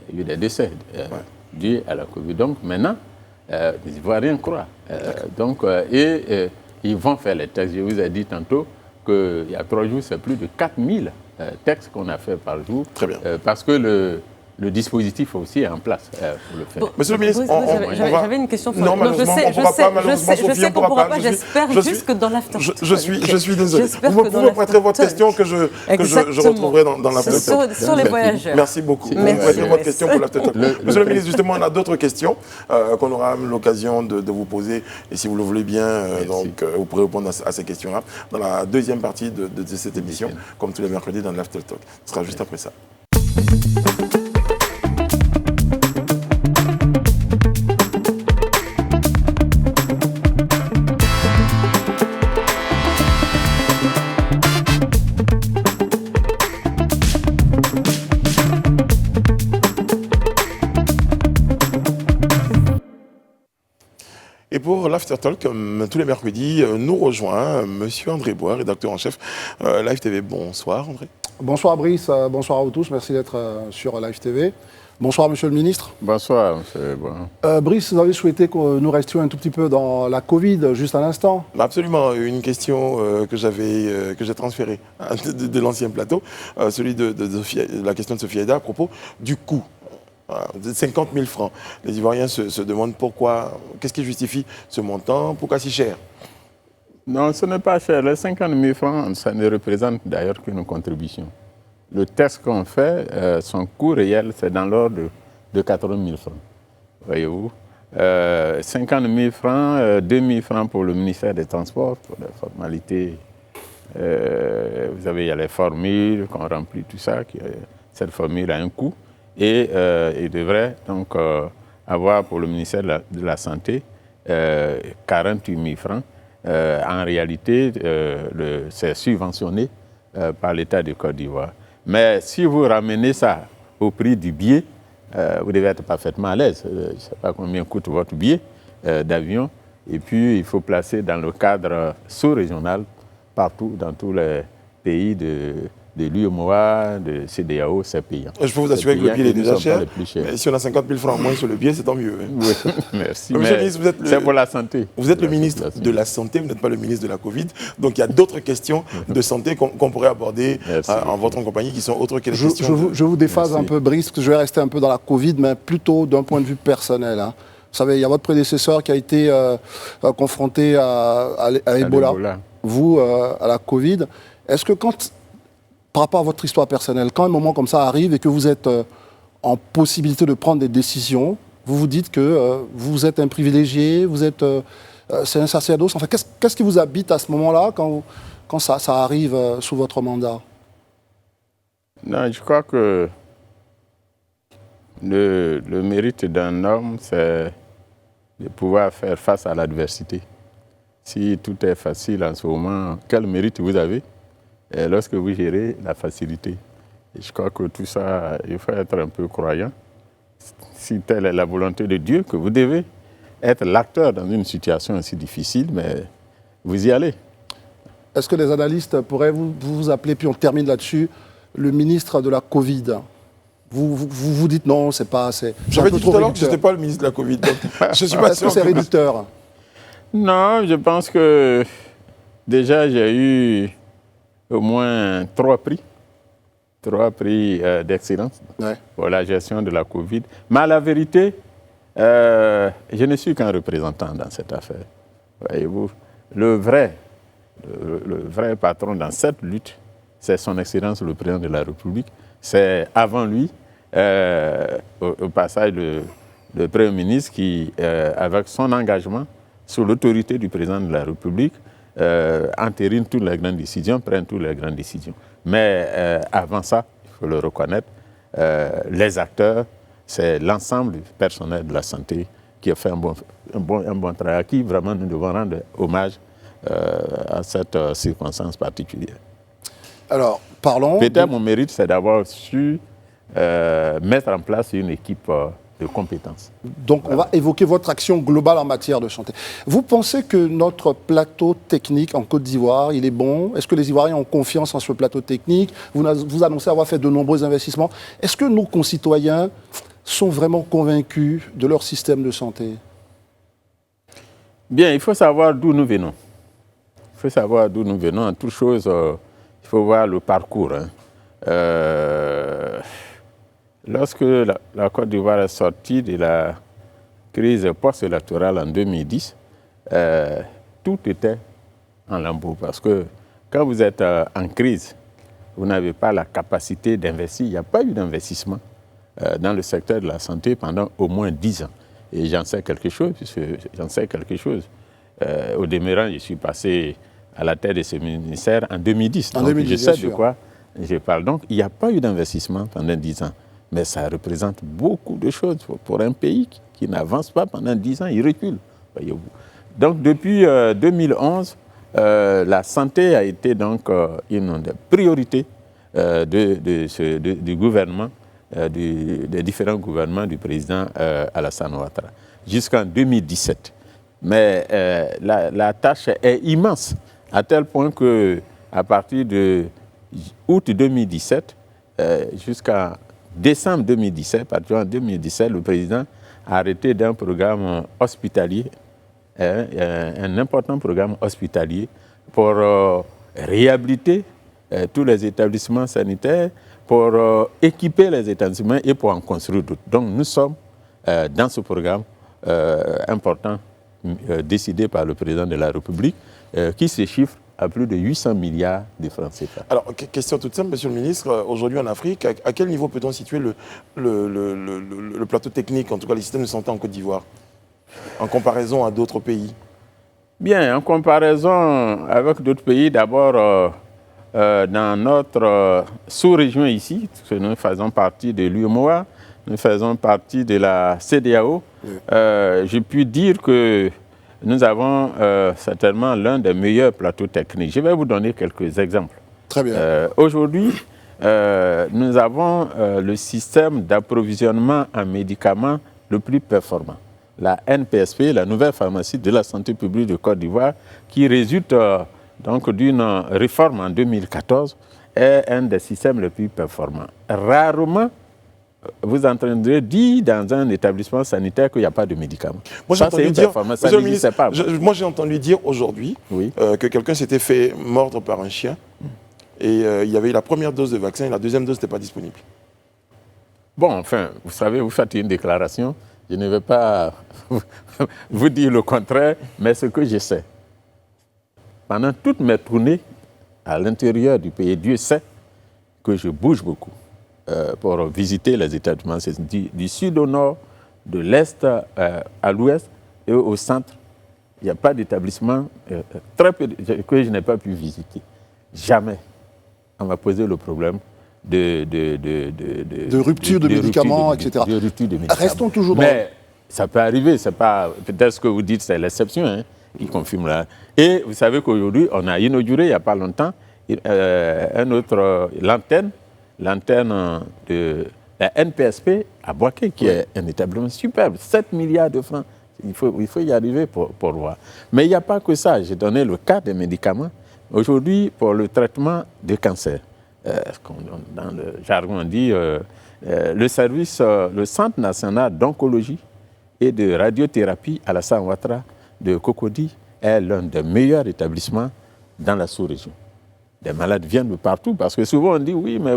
il y a eu des décès dus à la Covid. Donc maintenant, les Ivoiriens croient. Ils vont faire les tests. Je vous ai dit tantôt qu'il y a 3 jours, c'est plus de 4000 tests qu'on a fait par jour. Très bien. Parce que le dispositif aussi est en place pour le faire. Bon, Monsieur le ministre, j'avais une question. Non, malheureusement, on ne pourra pas. Malheureusement, Sophie, on ne pourra pas. J'espère juste que dans l'after. Je suis désolé. Vous me prêterez votre question que je retrouverai dans l'after. Sur les voyageurs. Merci beaucoup. Vous me prêterez votre question pour l'after. Monsieur le ministre, justement, on a d'autres questions qu'on aura l'occasion de vous poser. Et si vous le voulez bien, vous pourrez répondre à ces questions-là dans la deuxième partie de cette émission, comme tous les mercredis dans l'after talk. Ce sera juste après ça. Et pour l'After Talk, comme tous les mercredis, nous rejoint M. André Bois, rédacteur en chef Live TV. Bonsoir André. Bonsoir Brice, bonsoir à vous tous, merci d'être sur Live TV. Bonsoir Monsieur le Ministre. Bonsoir Monsieur Bois. Brice, vous avez souhaité que nous restions un tout petit peu dans la Covid, juste à l'instant. Absolument, une question que j'ai transférée de l'ancien plateau, celui de la question de Sophie Aïda à propos du coût. 50 000 francs. Les Ivoiriens se demandent pourquoi, qu'est-ce qui justifie ce montant, pourquoi si cher? Non, ce n'est pas cher. Les 50 000 francs, ça ne représente d'ailleurs qu'une contribution. Le test qu'on fait, son coût réel, c'est dans l'ordre de 80 000 francs. Voyez-vous, 50 000 francs, 2 000 francs pour le ministère des Transports, pour les formalités. Vous savez, il y a les formules qu'on remplit, tout ça. Cette formule a un coût. Et il devrait donc avoir pour le ministère de la Santé 48 000 francs. En réalité, c'est subventionné par l'État de Côte d'Ivoire. Mais si vous ramenez ça au prix du billet, vous devez être parfaitement à l'aise. Je ne sais pas combien coûte votre billet d'avion. Et puis, il faut placer dans le cadre sous-régional, partout, dans tous les pays de l'UEMOA, de CEDEAO, c'est payant. Je peux vous assurer que le billet est déjà cher, mais si on a 50 000 francs en moins sur le billet, c'est tant mieux. Oui, merci. C'est pour la santé. Vous êtes le ministre de la Santé, vous n'êtes pas le ministre de la Covid. Donc il y a d'autres questions de santé qu'on pourrait aborder en votre compagnie qui sont autres que les questions. Je vous déphase un peu, Brice, parce que je vais rester un peu dans la Covid, mais plutôt d'un point de vue personnel. Hein. Vous savez, il y a votre prédécesseur qui a été confronté à Ebola, vous, à la Covid. Est-ce que par rapport à votre histoire personnelle, quand un moment comme ça arrive et que vous êtes en possibilité de prendre des décisions, vous vous dites que vous êtes un privilégié, c'est un sacerdoce. Enfin, qu'est-ce qui vous habite à ce moment-là quand ça arrive sous votre mandat? Non, je crois que le mérite d'un homme, c'est de pouvoir faire face à l'adversité. Si tout est facile en ce moment, quel mérite vous avez? Et lorsque vous gérez la facilité. Et je crois que tout ça, il faut être un peu croyant. Si telle est la volonté de Dieu, que vous devez être l'acteur dans une situation aussi difficile, mais vous y allez. Est-ce que les analystes pourraient vous appeler, puis on termine là-dessus, le ministre de la Covid? Vous dites non, c'est pas... J'avais dit tout à l'heure que je n'étais pas le ministre de la Covid. Donc je suis pas sûr. Est-ce que c'est réducteur? Non, je pense que déjà j'ai eu au moins 3 prix d'excellence pour la gestion de la Covid. Mais à la vérité, je ne suis qu'un représentant dans cette affaire. Voyez-vous, le vrai patron dans cette lutte, c'est son Excellence le Président de la République. C'est avant lui, au passage, le Premier ministre qui, avec son engagement, sous l'autorité du Président de la République, entérine toutes les grandes décisions, prennent toutes les grandes décisions. Mais avant ça, il faut le reconnaître, les acteurs, c'est l'ensemble du personnel de la santé qui a fait un bon travail, à qui vraiment nous devons rendre hommage à cette circonstance particulière. Alors, parlons... Peut-être mon mérite, c'est d'avoir su mettre en place une équipe de compétences. Donc, on va évoquer votre action globale en matière de santé. Vous pensez que notre plateau technique en Côte d'Ivoire, il est bon? Est-ce que les Ivoiriens ont confiance en ce plateau technique? Vous annoncez avoir fait de nombreux investissements. Est-ce que nos concitoyens sont vraiment convaincus de leur système de santé? Bien, il faut savoir d'où nous venons. Il faut savoir d'où nous venons. En toute chose, il faut voir le parcours. Lorsque la Côte d'Ivoire est sortie de la crise post-électorale en 2010, tout était en lambeaux. Parce que quand vous êtes en crise, vous n'avez pas la capacité d'investir. Il n'y a pas eu d'investissement dans le secteur de la santé pendant au moins 10 ans. Et j'en sais quelque chose, au demeurant, je suis passé à la tête de ce ministère en 2010. Donc, je sais de quoi je parle. Donc, il n'y a pas eu d'investissement pendant 10 ans. Mais ça représente beaucoup de choses pour un pays qui n'avance pas pendant 10 ans, il recule, voyez-vous. Donc, depuis 2011, la santé a été donc une des priorités du gouvernement, des différents gouvernements du président Alassane Ouattara, jusqu'en 2017. Mais la tâche est immense, à tel point qu'à partir de août 2017 jusqu'à décembre 2017, particulièrement en 2017, le président a arrêté d'un programme hospitalier, un important programme hospitalier pour réhabiliter tous les établissements sanitaires, pour équiper les établissements et pour en construire d'autres. Donc nous sommes dans ce programme important décidé par le président de la République qui se chiffre à plus de 800 milliards de francs CFA. Alors, question toute simple, Monsieur le Ministre. Aujourd'hui en Afrique, à quel niveau peut-on situer le plateau technique, en tout cas les systèmes de santé en Côte d'Ivoire, en comparaison à d'autres pays? Bien, en comparaison avec d'autres pays, d'abord, dans notre sous-région ici, parce que nous faisons partie de l'UEMOA, nous faisons partie de la CEDEAO, je puis dire que nous avons certainement l'un des meilleurs plateaux techniques. Je vais vous donner quelques exemples. Très bien. Aujourd'hui, nous avons le système d'approvisionnement en médicaments le plus performant. La NPSP, la nouvelle pharmacie de la santé publique de Côte d'Ivoire, qui résulte donc d'une réforme en 2014, est un des systèmes les plus performants. Rarement, vous entendrez dire dans un établissement sanitaire qu'il n'y a pas de médicaments. Moi, j'ai entendu dire aujourd'hui que quelqu'un s'était fait mordre par un chien et il y avait la première dose de vaccin et la deuxième dose n'était pas disponible. Bon, enfin, vous savez, vous faites une déclaration. Je ne vais pas vous dire le contraire, mais ce que je sais, pendant toutes mes tournées à l'intérieur du pays, Dieu sait que je bouge beaucoup pour visiter les établissements du sud au nord, de l'est à l'ouest et au centre. Il n'y a pas d'établissement très peu que je n'ai pas pu visiter. Jamais on m'a posé le problème de rupture de médicaments, etc. De rupture de médicaments. Restons toujours dans... Mais ça peut arriver, c'est pas... Peut-être ce que vous dites, c'est l'exception, hein, qui confirme là. Et vous savez qu'aujourd'hui, on a inauguré, il n'y a pas longtemps, l'antenne de la NPSP à Boaké, qui est un établissement superbe, 7 milliards de francs. Il faut y arriver pour voir. Mais il n'y a pas que ça. J'ai donné le cas des médicaments. Aujourd'hui, pour le traitement des cancers, dans le jargon on dit, le Centre national d'oncologie et de radiothérapie Alassane Ouattara de Cocody est l'un des meilleurs établissements dans la sous-région. Des malades viennent de partout, parce que souvent on dit oui, mais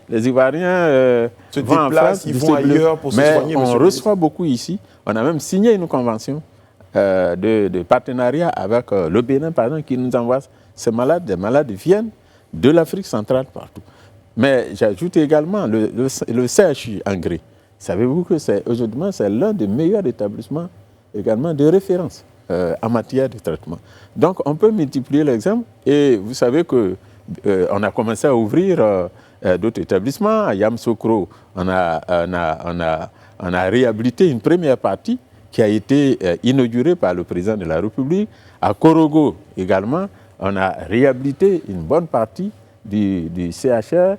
les Ivoiriens se déplacent, ils vont ailleurs pour se soigner. Mais on reçoit beaucoup ici. On a même signé une convention de partenariat avec le Bénin, par exemple, qui nous envoie ces malades. Des malades viennent de l'Afrique centrale partout. Mais j'ajoute également le CHU Angré. Savez-vous que aujourd'hui, c'est l'un des meilleurs établissements également de référence en matière de traitement. Donc, on peut multiplier l'exemple. Et vous savez qu'on a commencé à ouvrir d'autres établissements. À Yamoussoukro, on a réhabilité une première partie qui a été inaugurée par le président de la République. À Korogo également, on a réhabilité une bonne partie du CHR.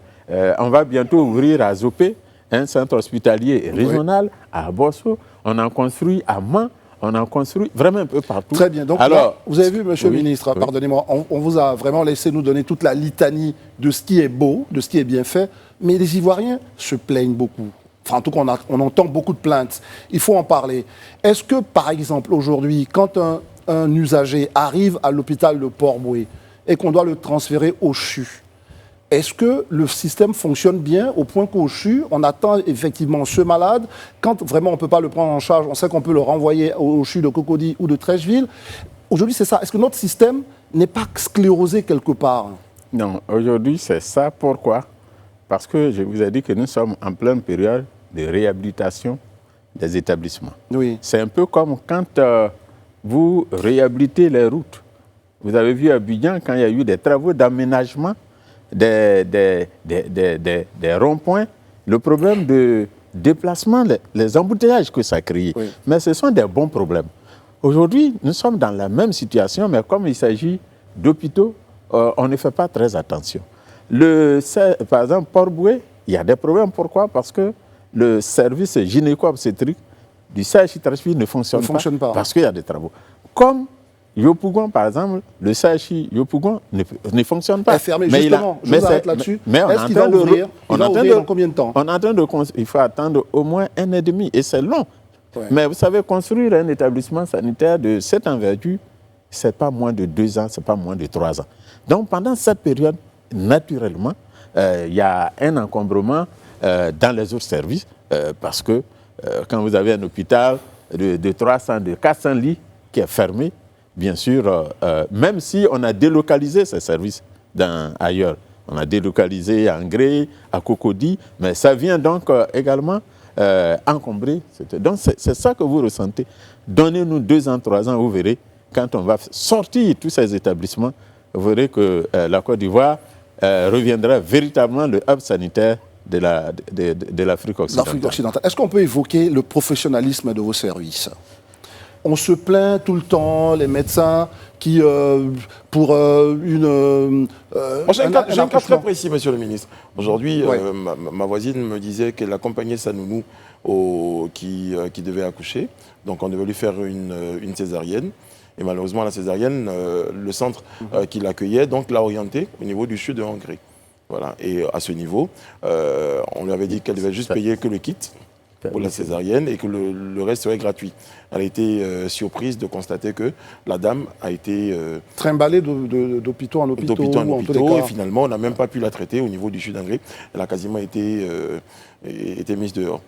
On va bientôt ouvrir à Zopé un centre hospitalier régional à Bosso, on en construit à Mans, on en construit vraiment un peu partout. Très bien. Donc alors, là, vous avez vu, monsieur le ministre, pardonnez-moi, on vous a vraiment laissé nous donner toute la litanie de ce qui est beau, de ce qui est bien fait, mais les Ivoiriens se plaignent beaucoup. Enfin, en tout cas, on entend beaucoup de plaintes. Il faut en parler. Est-ce que, par exemple, aujourd'hui, quand un usager arrive à l'hôpital de Port-Boué et qu'on doit le transférer au CHU, est-ce que le système fonctionne bien au point qu'au CHU, on attend effectivement ce malade, quand vraiment on ne peut pas le prendre en charge, on sait qu'on peut le renvoyer au CHU de Cocody ou de Treichville. Aujourd'hui, c'est ça. Est-ce que notre système n'est pas sclérosé quelque part? Non, aujourd'hui, c'est ça. Pourquoi? Parce que je vous ai dit que nous sommes en pleine période de réhabilitation des établissements. Oui. C'est un peu comme quand vous réhabilitez les routes. Vous avez vu à Abidjan, quand il y a eu des travaux d'aménagement des ronds-points, le problème de déplacement, les embouteillages que ça crée. Oui. Mais ce sont des bons problèmes. Aujourd'hui, nous sommes dans la même situation, mais comme il s'agit d'hôpitaux, on ne fait pas très attention. Par exemple, Port-Boué, il y a des problèmes. Pourquoi? Parce que le service gynéco-obstétrique du CHU Treichville ne fonctionne pas parce qu'il y a des travaux. Comme Yopougon, par exemple, le CHU Yopougon ne fonctionne pas. Est fermé, justement, je vous arrête là-dessus. Est-ce qu'il va ouvrir? Il va ouvrir dans combien de temps? Il faut attendre au moins 1 an et demi, et c'est long. Ouais. Mais vous savez, construire un établissement sanitaire de cette envergure, ce n'est pas moins de 2 ans, ce n'est pas moins de 3 ans. Donc pendant cette période, naturellement, il y a un encombrement dans les autres services, parce que quand vous avez un hôpital de 300, de 400 lits qui est fermé, bien sûr, même si on a délocalisé ces services ailleurs, on a délocalisé à Angré, à Cocody, mais ça vient donc également encombrer. Donc c'est ça que vous ressentez. Donnez-nous 2 ans, 3 ans, vous verrez, quand on va sortir tous ces établissements, vous verrez que la Côte d'Ivoire reviendra véritablement le hub sanitaire de l'Afrique occidentale. Est-ce qu'on peut évoquer le professionnalisme de vos services? On se plaint tout le temps, les médecins qui, pour une... J'ai un cas très précis, monsieur le ministre. Aujourd'hui, ma voisine me disait qu'elle accompagnait sa nounou qui devait accoucher. Donc, on devait lui faire une césarienne. Et malheureusement, la césarienne, le centre qui l'accueillait l'a orientée au niveau du sud de Hongrie. Voilà. Et à ce niveau, on lui avait dit qu'elle devait juste payer que le kit pour la césarienne et que le reste serait gratuit. Elle a été surprise de constater que la dame a été... trimballée d'hôpitaux en hôpitaux. Et finalement, on n'a même pas pu la traiter au niveau du sud d'Hongrie. Elle a quasiment été mise dehors.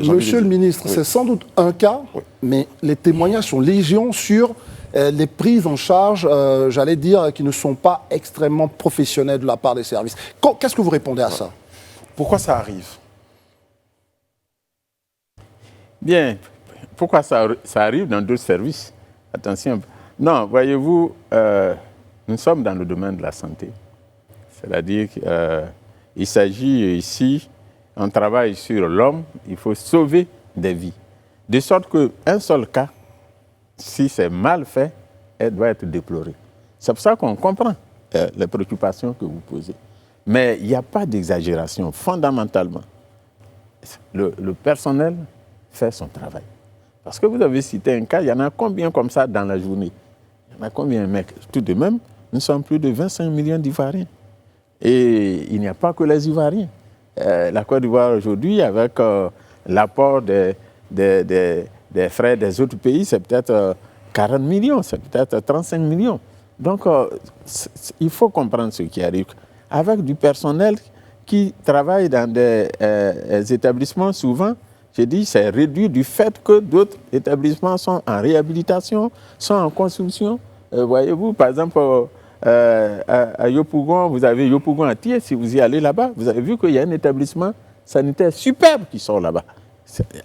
Monsieur le ministre, c'est sans doute un cas, mais les témoignages sont légion sur les prises en charge, j'allais dire, qui ne sont pas extrêmement professionnelles de la part des services. Qu'est-ce que vous répondez à ça? Pourquoi ça arrive? Bien, pourquoi ça arrive dans d'autres services? Attention. Non, voyez-vous, nous sommes dans le domaine de la santé. C'est-à-dire qu'il s'agit ici, on travaille sur l'homme, il faut sauver des vies. De sorte qu'un seul cas, si c'est mal fait, elle doit être déplorée. C'est pour ça qu'on comprend les préoccupations que vous posez. Mais il n'y a pas d'exagération. Fondamentalement, le personnel fait son travail. Parce que vous avez cité un cas, il y en a combien comme ça dans la journée? Il y en a combien, mec? Tout de même, nous sommes plus de 25 millions d'Ivoiriens. Et il n'y a pas que les Ivoiriens. La Côte d'Ivoire aujourd'hui, avec l'apport des frères des autres pays, c'est peut-être 40 millions, c'est peut-être 35 millions. Donc, il faut comprendre ce qui arrive. Avec du personnel qui travaille dans des établissements, souvent, j'ai dit, c'est réduit du fait que d'autres établissements sont en réhabilitation, sont en construction. Voyez-vous, par exemple, à Yopougon, vous avez Yopougon à Thiès, si vous y allez là-bas, vous avez vu qu'il y a un établissement sanitaire superbe qui sort là-bas.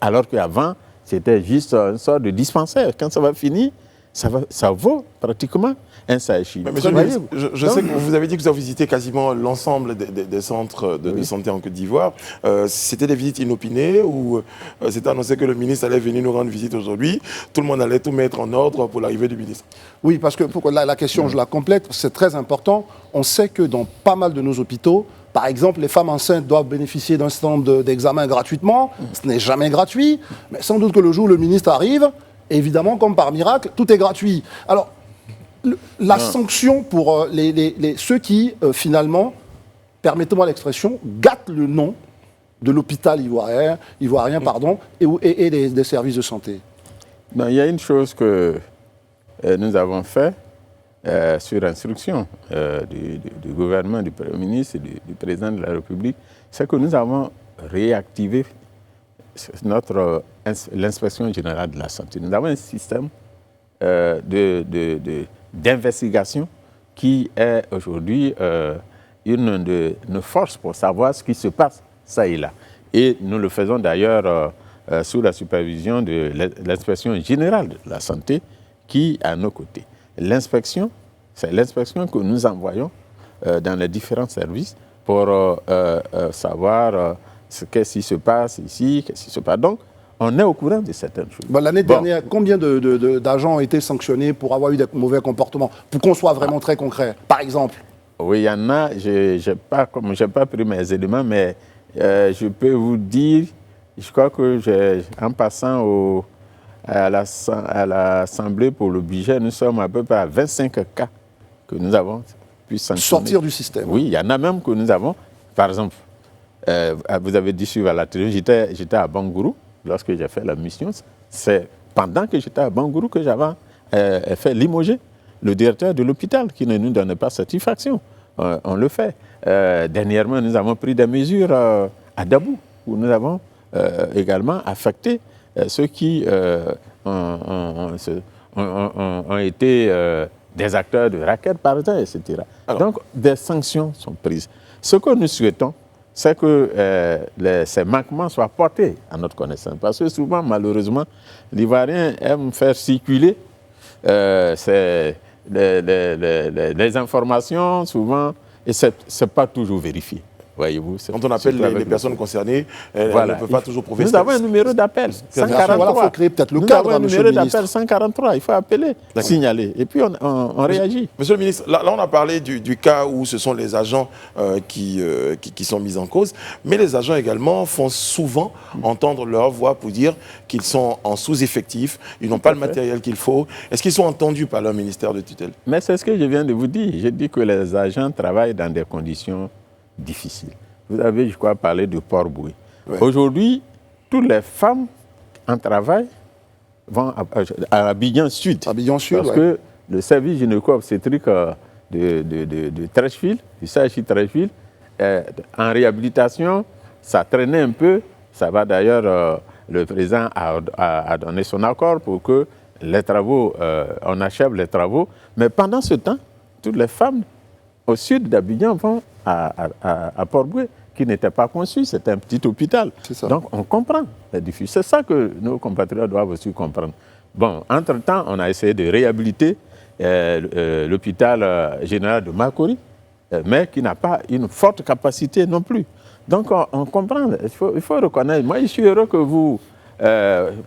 Alors qu'avant, c'était juste une sorte de dispensaire. Quand ça va finir, ça vaut pratiquement un CHU. Monsieur le ministre, je sais que vous avez dit que vous avez visité quasiment l'ensemble des centres de santé en Côte d'Ivoire. C'était des visites inopinées ou c'était annoncé que le ministre allait venir nous rendre visite aujourd'hui? Tout le monde allait tout mettre en ordre pour l'arrivée du ministre? Oui, parce que la question, je la complète, c'est très important. On sait que dans pas mal de nos hôpitaux, Par exemple, les femmes enceintes doivent bénéficier d'un certain nombre d'examens gratuitement. Ce n'est jamais gratuit. Mais sans doute que le jour où le ministre arrive, évidemment, comme par miracle, tout est gratuit. Alors, la sanction pour ceux qui, finalement, permettez-moi l'expression, gâtent le nom de l'hôpital ivoirien et des services de santé. Non, il y a une chose que nous avons fait sur instruction du gouvernement, du Premier ministre et du Président de la République, c'est que nous avons réactivé l'inspection générale de la santé. Nous avons un système d'investigation qui est aujourd'hui une force pour savoir ce qui se passe ça et là. Et nous le faisons d'ailleurs sous la supervision de l'inspection générale de la santé qui est à nos côtés. L'inspection, c'est l'inspection que nous envoyons dans les différents services pour savoir qu'est-ce qui se passe ici, qu'est-ce qui se passe. Donc, on est au courant de certaines choses. Bon, l'année dernière, combien d'agents ont été sanctionnés pour avoir eu des mauvais comportements? Pour qu'on soit vraiment très concret, par exemple. Oui, il y en a. Je n'ai pas pris mes éléments, mais je peux vous dire, je crois que en passant à l'Assemblée pour le budget, nous sommes à peu près à 25 cas que nous avons pu sanctionner. Sortir du système. Oui, il y en a même que nous avons. Par exemple, vous avez dit suivre à la télé, j'étais à Bangourou lorsque j'ai fait la mission. C'est pendant que j'étais à Bangourou que j'avais fait limoger le directeur de l'hôpital qui ne nous donnait pas satisfaction. On le fait. Dernièrement, nous avons pris des mesures à Dabou, où nous avons également affecté ceux qui ont été des acteurs de raquettes, par exemple, etc. Alors, donc, des sanctions sont prises. Ce que nous souhaitons, c'est que ces manquements soient portés à notre connaissance. Parce que souvent, malheureusement, l'Ivoirien aime faire circuler les informations, souvent, et ce n'est pas toujours vérifié. Voyez-vous, quand on appelle les personnes concernées, elles ne peuvent pas toujours prouver. Nous avons un numéro d'appel, 143. Voilà, il faut créer peut-être le cadre, nous avons un numéro d'appel 143, il faut appeler, signaler, et puis on réagit. Monsieur le ministre, là on a parlé du cas où ce sont les agents qui sont mis en cause, mais les agents également font souvent entendre leur voix pour dire qu'ils sont en sous-effectif, ils n'ont pas le matériel qu'il faut. Est-ce qu'ils sont entendus par leur ministère de tutelle? Mais c'est ce que je viens de vous dire. Je dis que les agents travaillent dans des conditions difficile. Vous avez, je crois, parlé de Port-Boué. Ouais. Aujourd'hui, toutes les femmes en travail vont à Abidjan Sud. Abidjan Sud, parce que le service gynéco-obstétrique de Treichville, du CHI Treichville, en réhabilitation, ça traînait un peu. Ça va d'ailleurs, le président a donné son accord pour que les travaux, on achève les travaux. Mais pendant ce temps, toutes les femmes au sud d'Abidjan vont à Port-Boué, qui n'était pas conçu, c'était un petit hôpital. Donc on comprend les difficultés. C'est ça que nos compatriotes doivent aussi comprendre. Bon, entre-temps, on a essayé de réhabiliter l'hôpital général de Makori, mais qui n'a pas une forte capacité non plus. Donc on comprend, il faut reconnaître. Moi, je suis heureux que vous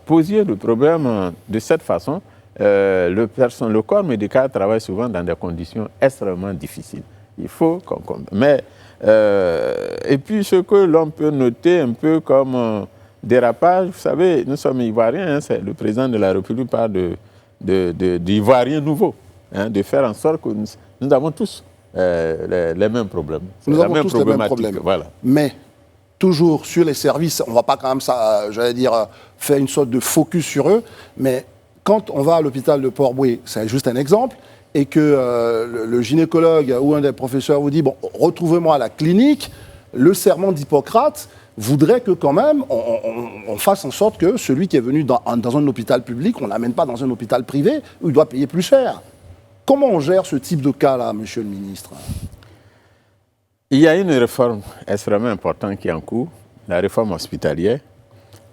posiez le problème de cette façon. Le corps médical travaille souvent dans des conditions extrêmement difficiles. Il faut qu'on comprenne. Mais, et puis ce que l'on peut noter un peu comme dérapage, vous savez, nous sommes Ivoiriens, c'est le président de la République parle d'Ivoiriens nouveaux, de faire en sorte que nous avons tous les mêmes problèmes. Nous avons tous les mêmes problèmes. Voilà. Mais toujours sur les services, on ne va pas quand même, j'allais dire, faire une sorte de focus sur eux, mais quand on va à l'hôpital de Port-Boué, c'est juste un exemple, et que le gynécologue ou un des professeurs vous dit, bon, retrouvez-moi à la clinique, le serment d'Hippocrate voudrait que quand même on fasse en sorte que celui qui est venu dans un hôpital public, on ne l'amène pas dans un hôpital privé où il doit payer plus cher. Comment on gère ce type de cas-là, monsieur le ministre? Il y a une réforme extrêmement importante qui est en cours, la réforme hospitalière,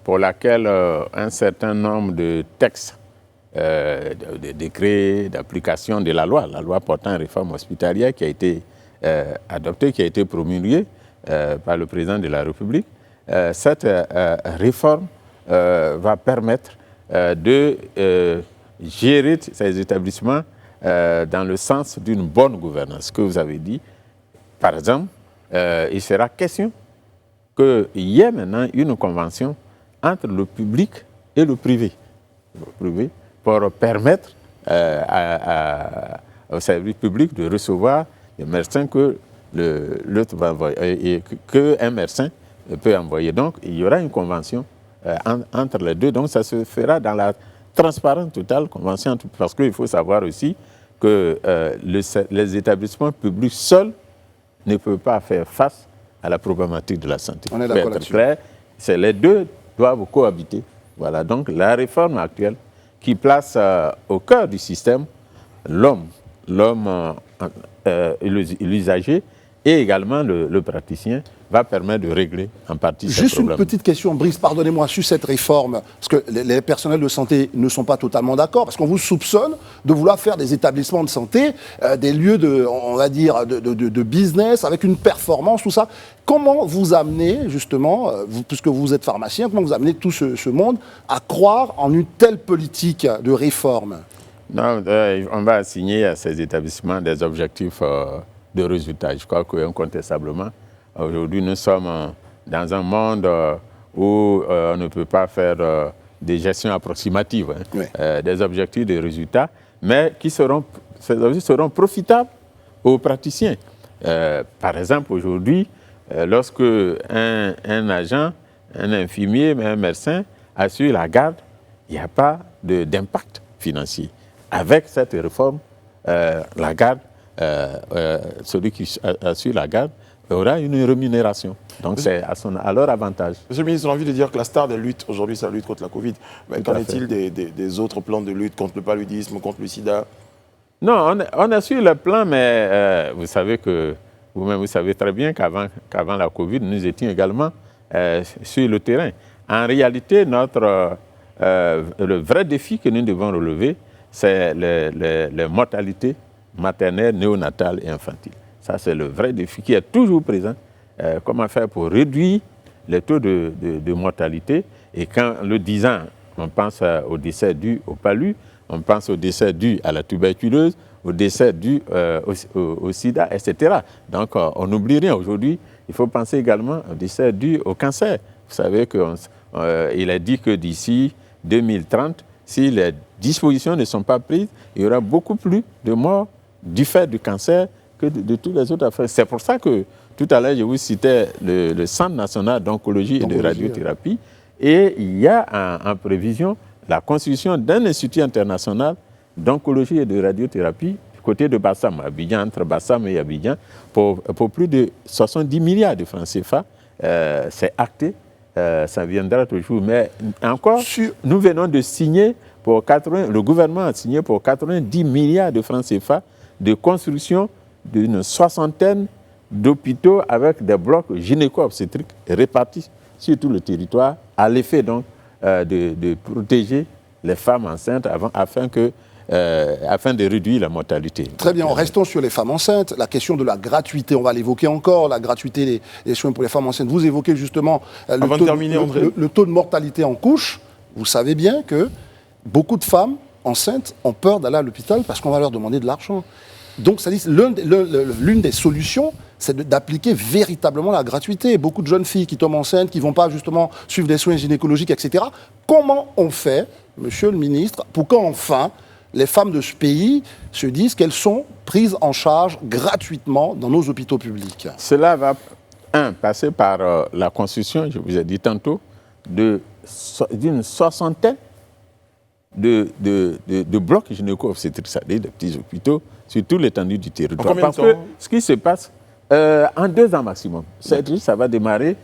pour laquelle un certain nombre de textes, de décrets d'application de la loi portant réforme hospitalière qui a été adoptée, qui a été promulguée par le président de la République. Cette réforme va permettre de gérer ces établissements dans le sens d'une bonne gouvernance, ce que vous avez dit. Par exemple, il sera question qu'il y ait maintenant une convention entre le public et le privé. Pour permettre au service public de recevoir les médecins que l'autre va envoyer et qu'un médecin peut envoyer. Donc, il y aura une convention entre les deux. Donc, ça se fera dans la transparence totale, convention, parce qu'il faut savoir aussi que les établissements publics seuls ne peuvent pas faire face à la problématique de la santé. On est d'accord là-dessus. Les deux doivent cohabiter. Voilà, donc la réforme actuelle qui place au cœur du système l'homme, l'usager et également le praticien va permettre de régler en partie ces problèmes. Juste une petite question, Brice, pardonnez-moi, sur cette réforme, parce que les personnels de santé ne sont pas totalement d'accord, parce qu'on vous soupçonne de vouloir faire des établissements de santé, des lieux de business, avec une performance, tout ça. Comment vous amenez, justement, puisque vous êtes pharmacien, comment vous amenez tout ce monde à croire en une telle politique de réforme? Non, on va assigner à ces établissements des objectifs de résultats. Je crois qu'incontestablement, aujourd'hui, nous sommes dans un monde où on ne peut pas faire des gestions approximatives, Oui. Des objectifs de résultats, mais ces objectifs seront profitables aux praticiens. Par exemple, aujourd'hui, lorsque un agent, un infirmier, un médecin assure la garde, il n'y a pas d'impact financier. Avec cette réforme, la garde, celui qui assure la garde aura une rémunération. Donc c'est à leur avantage. Monsieur le ministre, on a envie de dire que la star des luttes aujourd'hui, c'est la lutte contre la Covid. Mais qu'en est-il des autres plans de lutte contre le paludisme, contre le sida? Non, on a su le plan, mais vous savez que vous-même, vous savez très bien qu'avant la Covid, nous étions également sur le terrain. En réalité, le vrai défi que nous devons relever, c'est les mortalités maternelles, néonatales et infantiles. Ça, c'est le vrai défi qui est toujours présent. Comment faire pour réduire les taux de mortalité? Et quand le disant, on pense au décès dû au palu, on pense au décès dû à la tuberculose, au décès dû au sida, etc. Donc, on n'oublie rien. Aujourd'hui, il faut penser également au décès dû au cancer. Vous savez qu'il est dit que d'ici 2030, si les dispositions ne sont pas prises, il y aura beaucoup plus de morts du fait du cancer que de toutes les autres affaires. C'est pour ça que tout à l'heure, je vous citais le Centre national d'oncologie et de radiothérapie. Et il y a en prévision la construction d'un institut international d'oncologie et de radiothérapie du côté de Bassam, Abidjan, entre Bassam et Abidjan, pour plus de 70 milliards de francs CFA. C'est acté, ça viendra toujours. Mais encore, nous venons de signer le gouvernement a signé pour 90 milliards de francs CFA de construction d'une soixantaine d'hôpitaux avec des blocs gynéco-obstétriques répartis sur tout le territoire, à l'effet donc de protéger les femmes enceintes afin de réduire la mortalité. Très bien, restons sur les femmes enceintes. La question de la gratuité, on va l'évoquer encore, la gratuité des soins pour les femmes enceintes. Vous évoquez justement le taux de mortalité en couche. Vous savez bien que beaucoup de femmes enceintes ont peur d'aller à l'hôpital parce qu'on va leur demander de l'argent. Donc, ça dit, l'une des solutions, c'est d'appliquer véritablement la gratuité. Beaucoup de jeunes filles qui tombent enceintes, qui ne vont pas justement suivre des soins gynécologiques, etc. Comment on fait, monsieur le ministre, pour qu'enfin les femmes de ce pays se disent qu'elles sont prises en charge gratuitement dans nos hôpitaux publics? Cela va, passer par la construction, je vous ai dit tantôt, d'une soixantaine de blocs gynéco-obstétriques, c'est-à-dire des petits hôpitaux sur toute l'étendue du territoire. Parce que ce qui se passe, en 2 ans maximum, c'est-à-dire ça va démarrer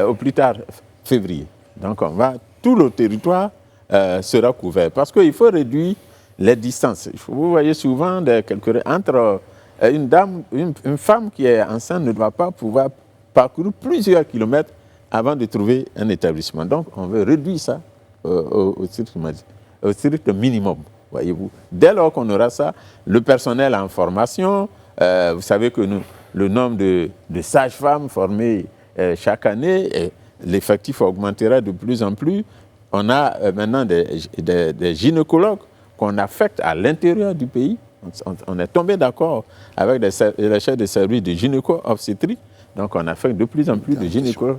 au plus tard février. Donc tout le territoire sera couvert. Parce qu'il faut réduire les distances. Vous voyez souvent entre une femme qui est enceinte ne doit pas pouvoir parcourir plusieurs kilomètres avant de trouver un établissement. Donc on veut réduire ça au strict minimum, voyez-vous. Dès lors qu'on aura ça, le personnel en formation, vous savez que le nombre de sages-femmes formées chaque année, l'effectif augmentera de plus en plus. On a maintenant des gynécologues qu'on affecte à l'intérieur du pays. On est tombé d'accord avec les chefs de service de gynéco-obstétrique Donc on a fait de plus en plus de gynécos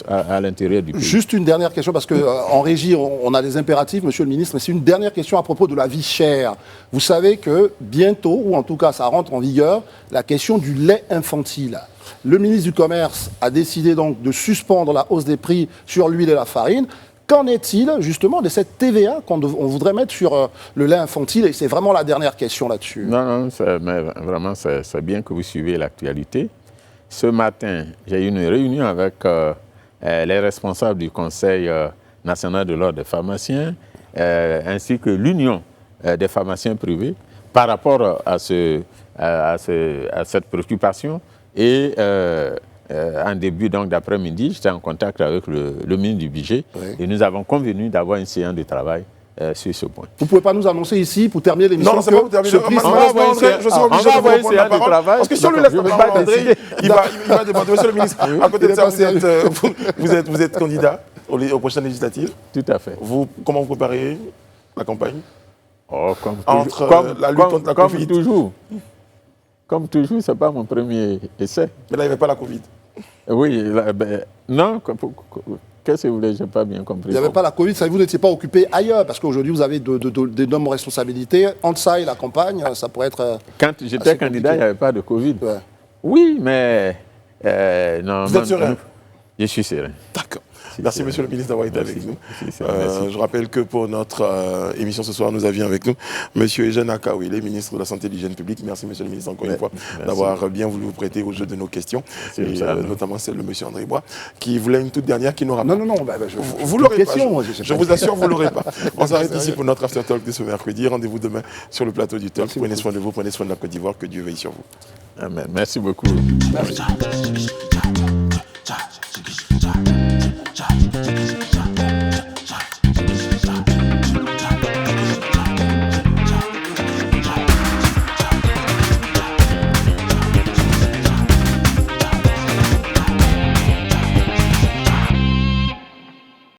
à l'intérieur du pays. Juste une dernière question, parce qu'en régie, on a des impératifs, monsieur le ministre, mais c'est une dernière question à propos de la vie chère. Vous savez que bientôt, ou en tout cas ça rentre en vigueur, la question du lait infantile. Le ministre du Commerce a décidé donc de suspendre la hausse des prix sur l'huile et la farine. Qu'en est-il justement de cette TVA qu'on voudrait mettre sur le lait infantile? Et c'est vraiment la dernière question là-dessus. Non, mais vraiment, c'est bien que vous suivez l'actualité. Ce matin, j'ai eu une réunion avec les responsables du Conseil national de l'ordre des pharmaciens, ainsi que l'Union des pharmaciens privés, par rapport à cette préoccupation. Et en début d'après-midi, j'étais en contact avec le ministre du Budget, et nous avons convenu d'avoir une séance de travail sur ce point. Vous ne pouvez pas nous annoncer ici, pour terminer l'émission, non, c'est pas pour terminer. on va envoyer une séance de travail. Parce que si on lui laisse la parole, André, il va demander. Monsieur le ministre, à côté de ça, vous êtes candidat aux prochaines législatives. Tout à fait. Comment vous préparez la campagne entre la lutte contre la Covid? Comme toujours, ce n'est pas mon premier essai. Mais là, il n'y avait pas la Covid. Oui, non. Qu'est-ce que vous voulez? Je n'ai pas bien compris. Il n'y avait pas la Covid, ça, vous n'étiez pas occupé ailleurs, parce qu'aujourd'hui, vous avez d'énormes responsabilités. Entre ça et la campagne, ça pourrait être... Quand j'étais candidat, il n'y avait pas de Covid. Ouais. Oui, mais... non, vous êtes serein? Je suis serein. D'accord. Merci, monsieur le ministre, d'avoir été avec nous. Je rappelle que pour notre émission ce soir, nous avions avec nous monsieur Eugène Akaoué, ministre de la Santé et de l'Hygiène publique. Merci, monsieur le ministre, encore une fois, d'avoir bien voulu vous prêter au jeu de nos questions, et notamment celle de monsieur André Bois, qui voulait une toute dernière qui n'aura pas. Non, vous l'aurez pas. Je vous assure, vous l'aurez pas. On s'arrête ici pour notre After Talk de ce mercredi. Rendez-vous demain sur le plateau du Talk. Prenez soin de vous, prenez soin de la Côte d'Ivoire. Que Dieu veille sur vous. Amen. Merci beaucoup. Merci.